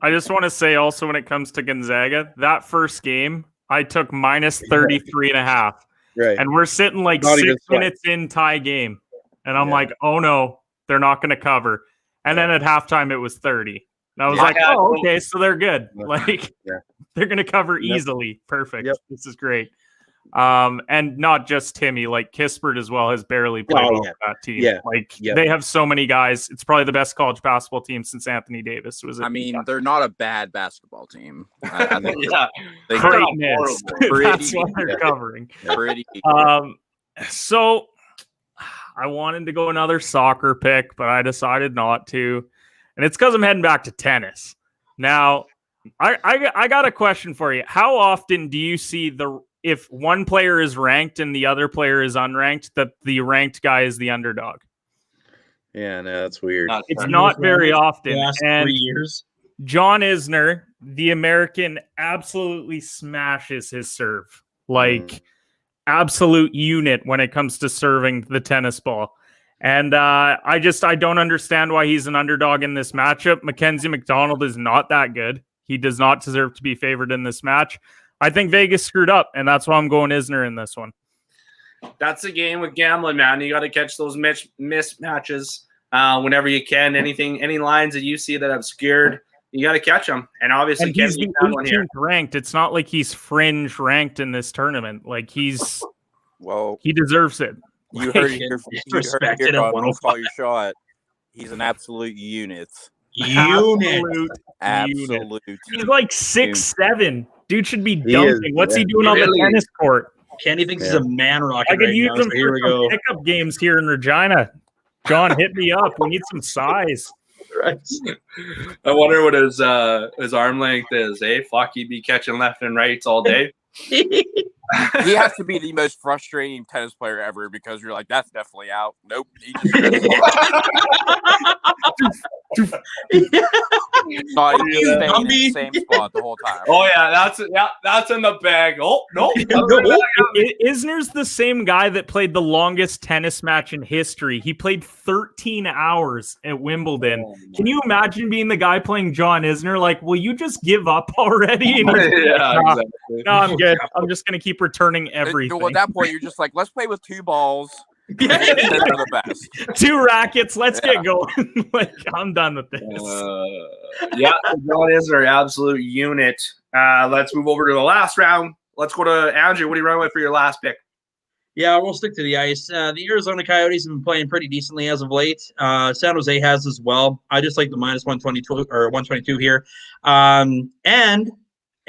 I just want to say also when it comes to Gonzaga, that first game, I took minus 33.5. Right. And we're sitting like Not even 6 minutes in tie game. And I'm like, oh no, they're not going to cover. And then at halftime, it was 30. And I was like, oh, okay, so they're good. Like, they're going to cover easily. Perfect. Yep. This is great. And not just Timmy, like Kispert as well has barely played on that team. Yeah. Like Yeah. they have so many guys. It's probably the best college basketball team since Anthony Davis was. I mean, they're not a bad basketball team. I think Yeah. they Creighton is. Pretty- That's what they're covering. pretty. So I wanted to go another soccer pick, but I decided not to. And it's because I'm heading back to tennis. Now, I got a question for you. How often do you see if one player is ranked and the other player is unranked, that the ranked guy is the underdog? Yeah, no, that's weird. It's not very often. Last And 3 years. John Isner, the American, absolutely smashes his serve. Like absolute unit when it comes to serving the tennis ball. And I don't understand why he's an underdog in this matchup. Mackenzie McDonald is not that good. He does not deserve to be favored in this match. I think Vegas screwed up, and that's why I'm going Isner in this one. That's the game with gambling, man. You got to catch those mismatches whenever you can. Any lines that you see that obscured, you got to catch them. And obviously, And he's Kenny the found one here. 18th ranked. It's not like he's fringe ranked in this tournament. Like he deserves it. You heard it Respected here at on 105. Call Your Shot. He's an absolute unit. Absolute. He's like 6'7". Dude should be He dunking. is, What's he yeah. doing on the Really? tennis court? Kenny thinks he's a man rocket I could right use now. him So here for we some go. pickup games here in Regina. John, hit me up. We need some size. Right. I wonder what his arm length is. Fuck, he'd be catching left and rights all day. He has to be the most frustrating tennis player ever because you're like, that's definitely out. Nope. He just Not even you, staying in Gumby. the same spot the whole time. Oh that's in the bag. Oh no, Isner's the same guy that played the longest tennis match in history. He played 13 hours at Wimbledon. Can you imagine being the guy playing John Isner? Like, will you just give up already? And he's yeah, like, exactly. no, I'm good. I'm just going to keep returning everything. Well, at that point, you're just like, let's play with 2 balls. They're the best. 2 rackets. Let's get going. Like, I'm done with this. Yeah, John Isner, absolute unit. Let's move over to the last round. Let's go to Andrew. What do you run with for your last pick? Yeah, we'll stick to the ice. The Arizona Coyotes have been playing pretty decently as of late. San Jose has as well. I just like the minus 122 or 122 here. And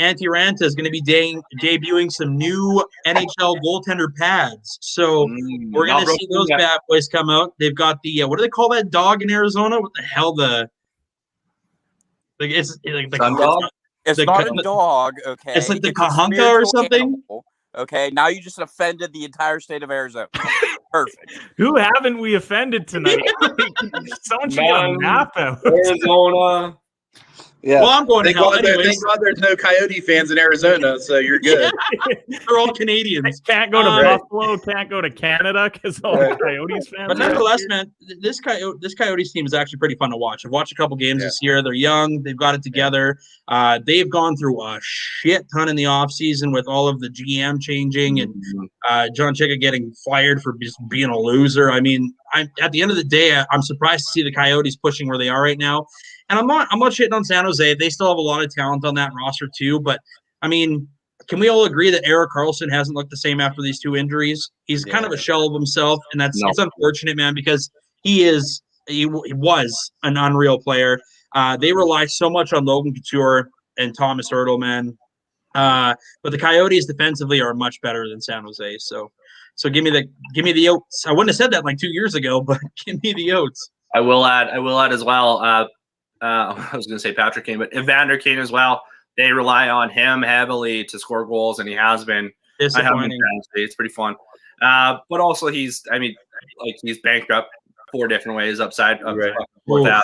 Antti Ranta is going to be debuting some new NHL goaltender pads. So we're going to see those bad boys come out. They've got the what do they call that dog in Arizona? What the hell? It's like the Sun dog? It's not a dog, okay? It's like the a Kahunka or spiritual something. animal, okay, now you just offended the entire state of Arizona. Perfect. Who haven't we offended tonight? Someone should get a map out. Arizona. Yeah. Well, I'm going to Thank hell God, anyways. thank God there's no Coyote fans in Arizona, so you're good. They're all Canadians. Can't go to Right. Buffalo, can't go to Canada because all the Coyotes fans. But are out nonetheless, here. man, this Coyotes team is actually pretty fun to watch. I've watched a couple games this year. They're young. They've got it together. They've gone through a shit ton in the offseason with all of the GM changing and John Chicka getting fired for just being a loser. I mean, at the end of the day, I'm surprised to see the Coyotes pushing where they are right now. And I'm not shitting on San Jose. They still have a lot of talent on that roster too. But I mean, can we all agree that Erik Karlsson hasn't looked the same after these 2 injuries? He's kind of a shell of himself, and it's unfortunate, man, because he was an unreal player. They rely so much on Logan Couture and Thomas Hertl, man. But the Coyotes defensively are much better than San Jose. So give me the Oats. I wouldn't have said that like 2 years ago, but give me the Oats. I will add as well. I was going to say Patrick Kane, but Evander Kane as well. They rely on him heavily to score goals, and he has been. Disappointing. It's pretty fun. But also he's bankrupt 4 different ways upside of that.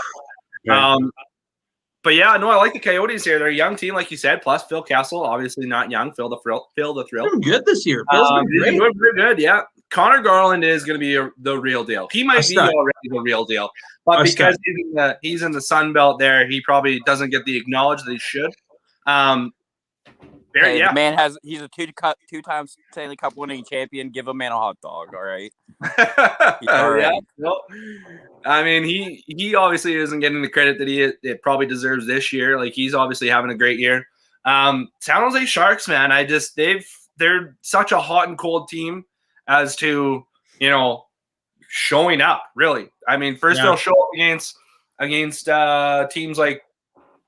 But yeah, no, I like the Coyotes here. They're a young team, like you said. Plus Phil Kessel, obviously not young. Phil the Thrill. Doing good this year. Phil's been great. He's doing pretty good. Yeah, Connor Garland is going to be the real deal. He might be already the real deal, but because he's in the Sun Belt, there he probably doesn't get the acknowledgement that he should. The man he's a 2-time Stanley Cup winning champion. Give a man a hot dog, all right? Yeah, no. I mean, he obviously isn't getting the credit that it probably deserves this year. Like, he's obviously having a great year. San Jose Sharks, man, they're such a hot and cold team as to, showing up, really. I mean, first they'll show up against teams like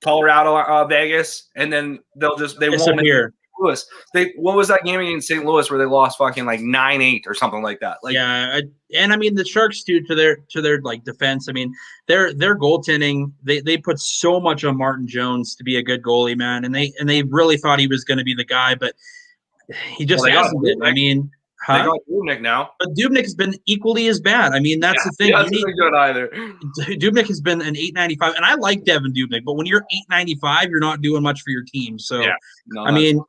Colorado, Vegas, and then they won't hear Louis. What was that game against St. Louis where they lost fucking like 9-8 or something like that? Like, and I mean the Sharks too, to their like defense. I mean their goaltending. They put so much on Martin Jones to be a good goalie, man, and they really thought he was going to be the guy, but he just hasn't been. I mean. They got Dubnyk now. But Dubnyk has been equally as bad. I mean, that's the thing. He hasn't been good either. Dubnyk has been an 895, and I like Devin Dubnyk, but when you're 895, you're not doing much for your team. So, I mean,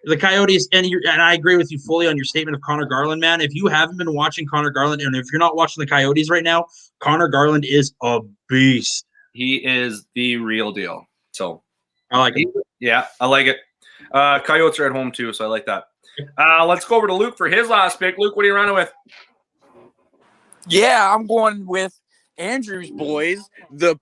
the Coyotes, and I agree with you fully on your statement of Connor Garland, man. If you haven't been watching Connor Garland, and if you're not watching the Coyotes right now, Connor Garland is a beast. He is the real deal. So, I like it. Yeah, I like it. Coyotes are at home too, so I like that. Let's go over to Luke for his last pick. Luke, what are you running with? Yeah, I'm going with Andrew's boys, the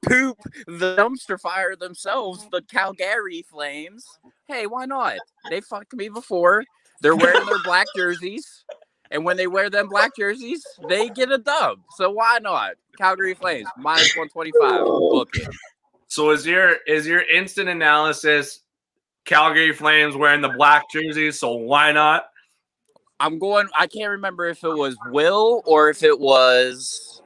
dumpster fire themselves, the Calgary Flames. Hey, why not? They fucked me before. They're wearing their black jerseys, and when they wear them black jerseys, they get a dub. So why not? Calgary Flames, minus 125. Book it. So is your instant analysis Calgary Flames wearing the black jerseys, so why not? I can't remember if it was Will or if it was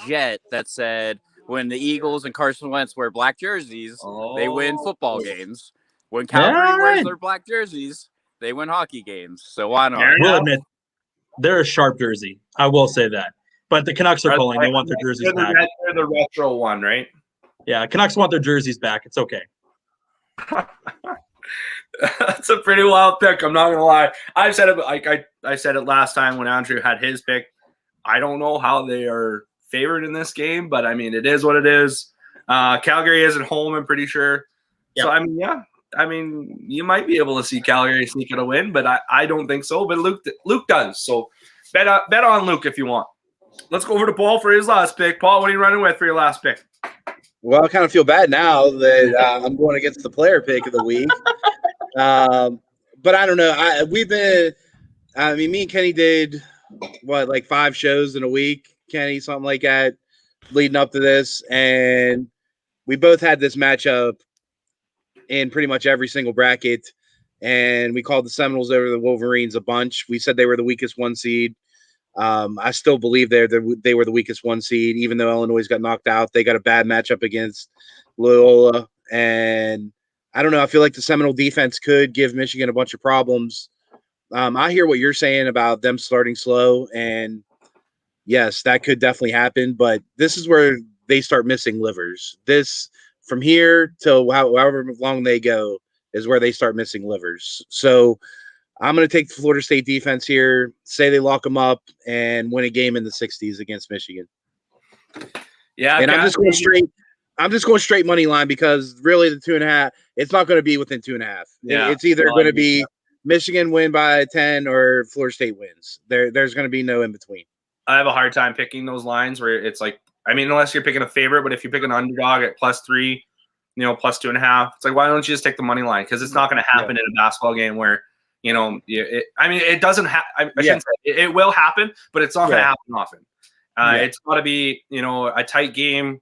Jet that said when the Eagles and Carson Wentz wear black jerseys, they win football games. When Calgary wears their black jerseys, they win hockey games. So why not? I will admit, they're a sharp jersey. I will say that. But the Canucks are pulling. They want their jerseys back. They're the retro one, right? Yeah, Canucks want their jerseys back. It's okay. That's a pretty wild pick. I'm not gonna lie. I've said it like I said it last time when Andrew had his pick. I don't know how they are favored in this game, but I mean it is what it is. Calgary is at home, I'm pretty sure. Yep. So I mean, yeah. I mean, you might be able to see Calgary sneak out a win, but I don't think so. But Luke does. So bet on Luke if you want. Let's go over to Paul for his last pick. Paul, what are you running with for your last pick? Well, I kind of feel bad now that I'm going against the player pick of the week. But I don't know. Me and Kenny did like 5 shows in a week, Kenny, something like that, leading up to this. And we both had this matchup in pretty much every single bracket. And we called the Seminoles over the Wolverines a bunch. We said they were the weakest 1 seed. I still believe they were the weakest 1 seed, even though Illinois got knocked out. They got a bad matchup against Loyola. And I don't know. I feel like the Seminole defense could give Michigan a bunch of problems. I hear what you're saying about them starting slow. And yes, that could definitely happen. But this is where they start missing livers. This from here till however long they go is where they start missing livers. So I'm going to take the Florida State defense here, say they lock them up, and win a game in the 60s against Michigan. Yeah, and I'm just going straight money line because really the 2.5, it's not going to be within 2.5. Yeah, it's either going to be Michigan win by 10 or Florida State wins. There's going to be no in between. I have a hard time picking those lines where it's like, I mean, unless you're picking a favorite, but if you pick an underdog at +3, plus 2.5, it's like, why don't you just take the money line? Because it's not going to happen in a basketball game where, it doesn't happen. I shouldn't say it will happen, but it's not going to happen often. It's got to be, a tight game,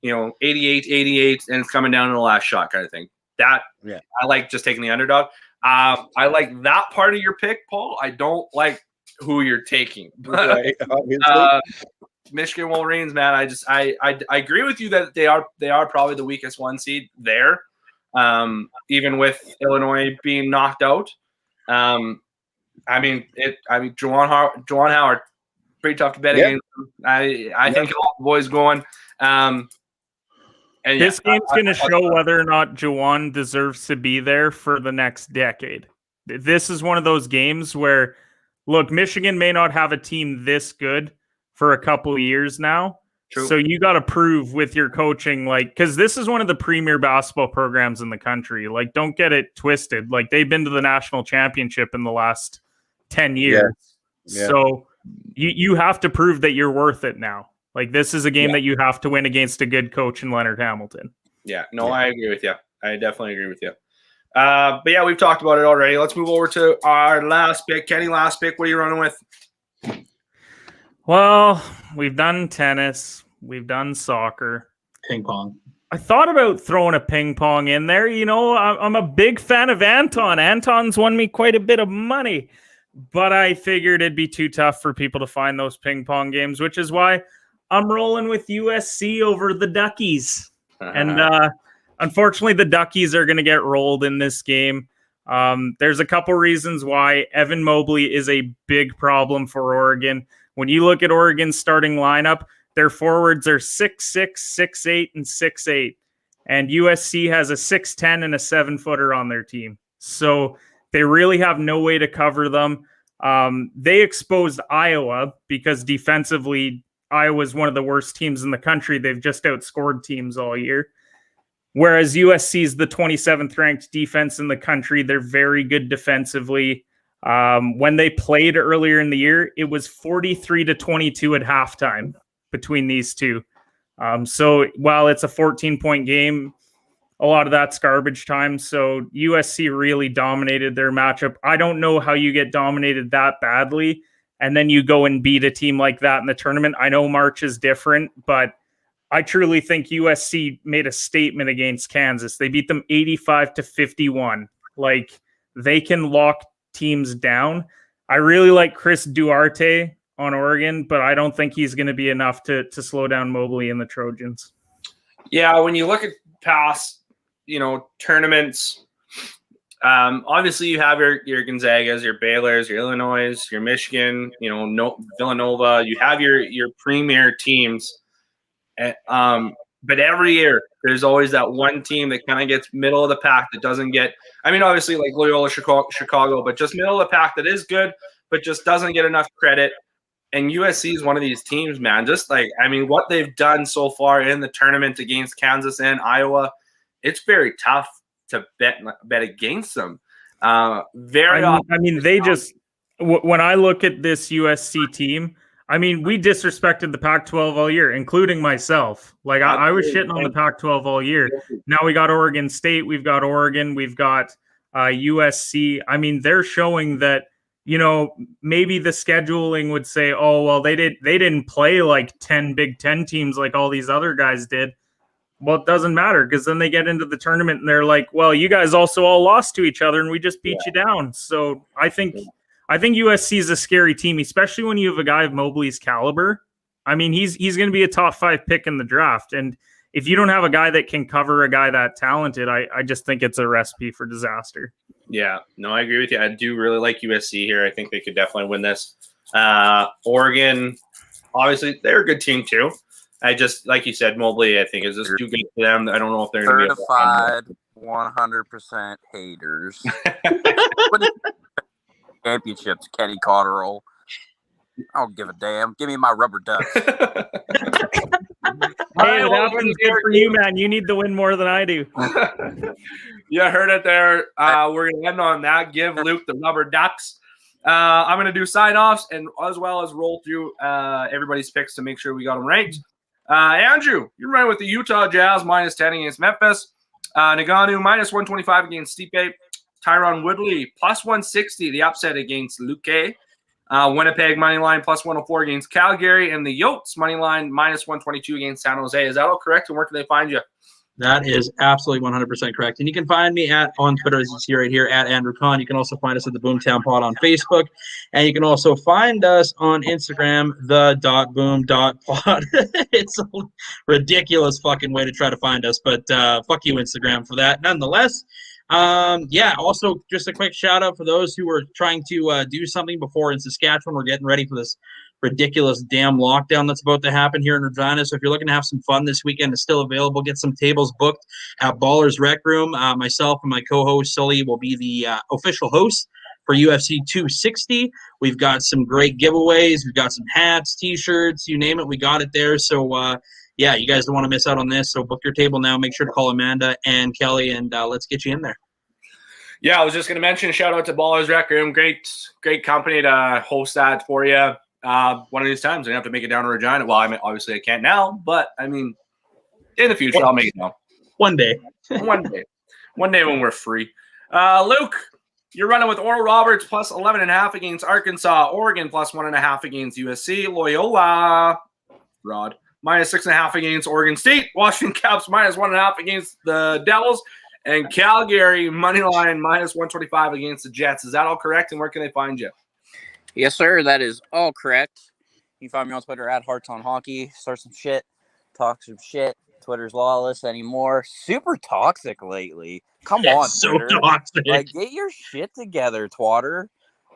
88, and it's coming down to the last shot kind of thing. I like just taking the underdog. I like that part of your pick, Paul. I don't like who you're taking. Michigan Wolverines, man. I agree with you that they are probably the weakest 1 seed there, even with Illinois being knocked out. Juwan Howard, pretty tough to bet against. I think all the boys going. This game's going to show whether or not Juwan deserves to be there for the next decade. This is one of those games where, look, Michigan may not have a team this good for a couple of years now. True. So you got to prove with your coaching, because this is one of the premier basketball programs in the country. Like, don't get it twisted. Like, they've been to the national championship in the last 10 years. Yeah. So you have to prove that you're worth it now. Like, this is a game that you have to win against a good coach in Leonard Hamilton. Yeah, no, I agree with you. I definitely agree with you. But yeah, we've talked about it already. Let's move over to our last pick. Kenny, last pick. What are you running with? Well, we've done tennis. We've done soccer. Ping pong. I thought about throwing a ping pong in there. I'm a big fan of Anton. Anton's won me quite a bit of money. But I figured it'd be too tough for people to find those ping pong games, which is why I'm rolling with USC over the Duckies. And unfortunately, the Duckies are going to get rolled in this game. There's a couple reasons why. Evan Mobley is a big problem for Oregon. When you look at Oregon's starting lineup, their forwards are 6'6", 6'8", and 6'8". And USC has a 6'10" and a 7-footer on their team. So they really have no way to cover them. They exposed Iowa because defensively, Iowa is one of the worst teams in the country. They've just outscored teams all year. Whereas USC is the 27th ranked defense in the country. They're very good defensively. When they played earlier in the year, it was 43-22 at halftime between these two. So while it's a 14-point game, a lot of that's garbage time. So USC really dominated their matchup. I don't know how you get dominated that badly and then you go and beat a team like that in the tournament. I know March is different, but I truly think USC made a statement against Kansas. They beat them 85-51. Like, they can lock teams down. I really like Chris Duarte on Oregon, but I don't think he's going to be enough to slow down Mobley and the Trojans. Yeah, when you look at past, tournaments, obviously you have your Gonzagas, your Baylors, your Illinois, your Michigan, Villanova. You have your premier teams. But every year, there's always that one team that kind of gets middle of the pack that doesn't get. I mean, obviously, like Loyola Chicago, but just middle of the pack that is good, but just doesn't get enough credit. And USC is one of these teams, man. Just like, I mean, what they've done so far in the tournament against Kansas and Iowa, it's very tough to bet against them. Very often. I mean, they just when I look at this USC team, I mean, we disrespected the Pac-12 all year, including myself. Like I was shitting on the Pac-12 all year. Now we got Oregon State, we've got Oregon, we've got USC. I mean, they're showing that, you know, maybe the scheduling would say, oh, well, they didn't play like 10 Big Ten teams like all these other guys did. Well, it doesn't matter, because then they get into the tournament and they're like, well, you guys also all lost to each other and we just beat you down. So I think USC is a scary team, especially when you have a guy of Mobley's caliber. I mean, he's going to be a top 5 pick in the draft. And if you don't have a guy that can cover a guy that talented, I just think it's a recipe for disaster. Yeah, no, I agree with you. I do really like USC here. I think they could definitely win this. Oregon, obviously, they're a good team too. I just, like you said, Mobley, I think, is just too good for them. I don't know if they're going to be certified 100% haters. Championships, Kenny Cotterill. I don't give a damn. Give me my rubber ducks. Hey, it happens good for you, man. You need to win more than I do. You heard it there. We're going to end on that. Give Luke the rubber ducks. I'm going to do sign-offs and as well as roll through everybody's picks to make sure we got them right. Andrew, you're running with the Utah Jazz -10 against Memphis. Naganu -125 against Stipe. Tyron Woodley +160, the upset against Luque. Winnipeg moneyline +104 against Calgary. And the Yotes moneyline -122 against San Jose. Is that all correct? And where can they find you? That is absolutely 100% correct. And you can find me on Twitter, as you see right here, at Andrew Kahn. You can also find us at the Boomtown Pod on Facebook. And you can also find us on Instagram, the.boom.pod. It's a ridiculous fucking way to try to find us, but fuck you, Instagram, for that. Nonetheless, also just a quick shout out for those who are trying to do something before in Saskatchewan. We're getting ready for this ridiculous damn lockdown that's about to happen here in Regina. So if you're looking to have some fun this weekend, it's still available. Get some tables booked at Ballers Rec Room. Myself and my co-host Sully will be the official host for UFC 260. We've got some great giveaways. We've got some hats, t-shirts, you name it. We got it there. So you guys don't want to miss out on this. So book your table now. Make sure to call Amanda and Kelly, and let's get you in there. Yeah, I was just going to mention, shout out to Ballers Rec Room. Great company to host that for you. One of these times, I have to make it down to Regina. Well, I mean, obviously I can't now, but I mean, in the future, I'll make it now. One day. One day when we're free. Luke, you're running with Oral Roberts +11.5 against Arkansas. Oregon +1.5 against USC. Loyola, Rod, -6.5 against Oregon State. Washington Caps -1.5 against the Devils. And Calgary moneyline -125 against the Jets. Is that all correct? And where can they find you? Yes, sir. That is all correct. You can find me on Twitter at Hearts on Hockey. Start some shit. Talk some shit. Twitter's lawless anymore. Super toxic lately. Come on, so Twitter. toxic. Like, get your shit together, twatter.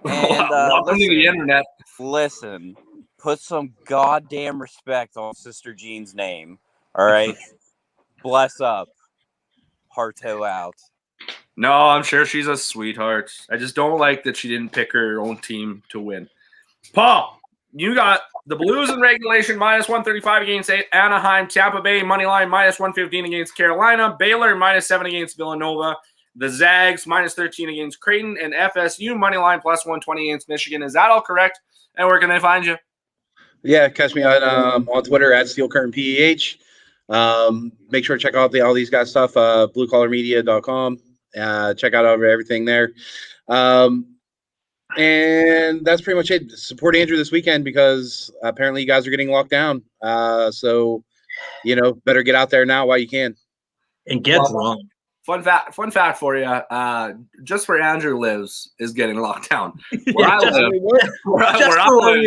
And Welcome to the internet. Listen, put some goddamn respect on Sister Jean's name. All right? Bless up. Hearto out. No, I'm sure she's a sweetheart. I just don't like that she didn't pick her own team to win. Paul, you got the Blues in regulation -135 against Anaheim. Tampa Bay moneyline -115 against Carolina. Baylor -7 against Villanova. The Zags -13 against Creighton. And FSU moneyline +120 against Michigan. Is that all correct? And where can they find you? Yeah, catch me on Twitter at SteelCurtainPEH. Make sure to check out all these guys' stuff, bluecollarmedia.com. Check out everything there. And that's pretty much it. Support Andrew this weekend because apparently you guys are getting locked down. So, better get out there now while you can. And get drunk. Fun fact for you. Just where Andrew lives is getting locked down. Where we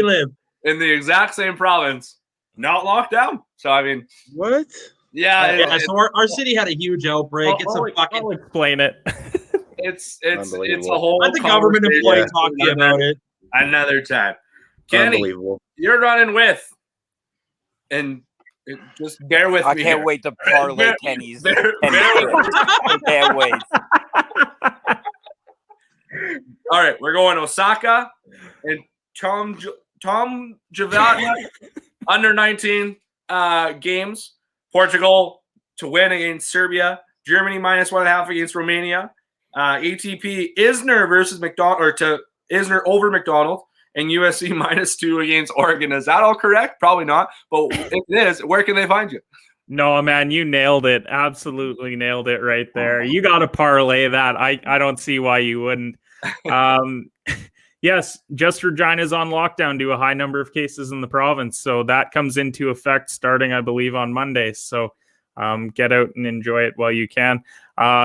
live. In the exact same province, not locked down. So, I mean. What? Yeah. So our city had a huge outbreak. I'll explain it. It's a whole. Let the government employee talk to you about it another time. Kenny, Unbelievable. You're running with, and Just bear with I me. can't here. wait to parlay Bear- Kenny's. bear- Kenny's bear with picks. I can't wait. All right, we're going Osaka and Tom Javatna under 19 games. Portugal to win against Serbia. Germany -1.5 against Romania. ATP Isner versus McDonald, or to Isner over McDonald, and USC -2 against Oregon. Is that all correct? Probably not, but if it is, where can they find you? No, man, you nailed it. Absolutely nailed it right there. You got to parlay that. I don't see why you wouldn't. Yes, Just Regina's on lockdown due to a high number of cases in the province. So that comes into effect starting, I believe, on Monday. So get out and enjoy it while you can.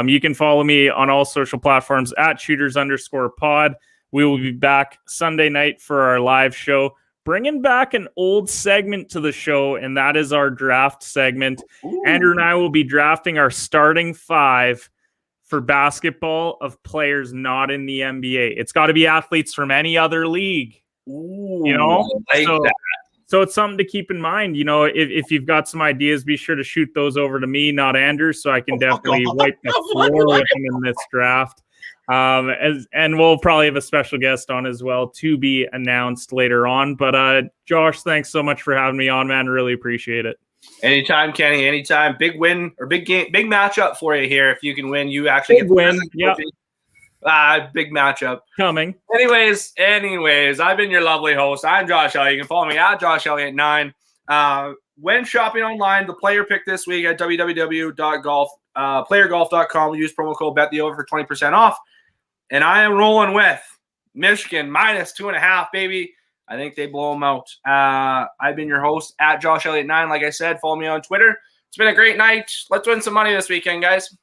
You can follow me on all social platforms at shooters_pod. We will be back Sunday night for our live show, bringing back an old segment to the show, and that is our draft segment. Ooh. Andrew and I will be drafting our starting 5 for basketball of players not in the NBA. It's got to be athletes from any other league. Ooh, You know? I like that. So it's something to keep in mind. You know, if you've got some ideas, be sure to shoot those over to me, not Andrew, so I can definitely wipe the floor with him in this draft. And we'll probably have a special guest on as well to be announced later on. But Josh, thanks so much for having me on, man. Really appreciate it. Anytime, Kenny. Anytime. Big win or big game, big matchup for you here. If you can win, you actually Big get the win. present Yep. trophy. Big matchup. Coming. Anyways, I've been your lovely host. I'm Josh Elliott. You can follow me at Josh Elliott 9. When shopping online, the player pick this week at www.playergolf.com. We use promo code BetTheOver for 20% off. And I am rolling with Michigan -2.5, baby. I think they blow them out. I've been your host at Josh Elliott 9. Like I said, follow me on Twitter. It's been a great night. Let's win some money this weekend, guys.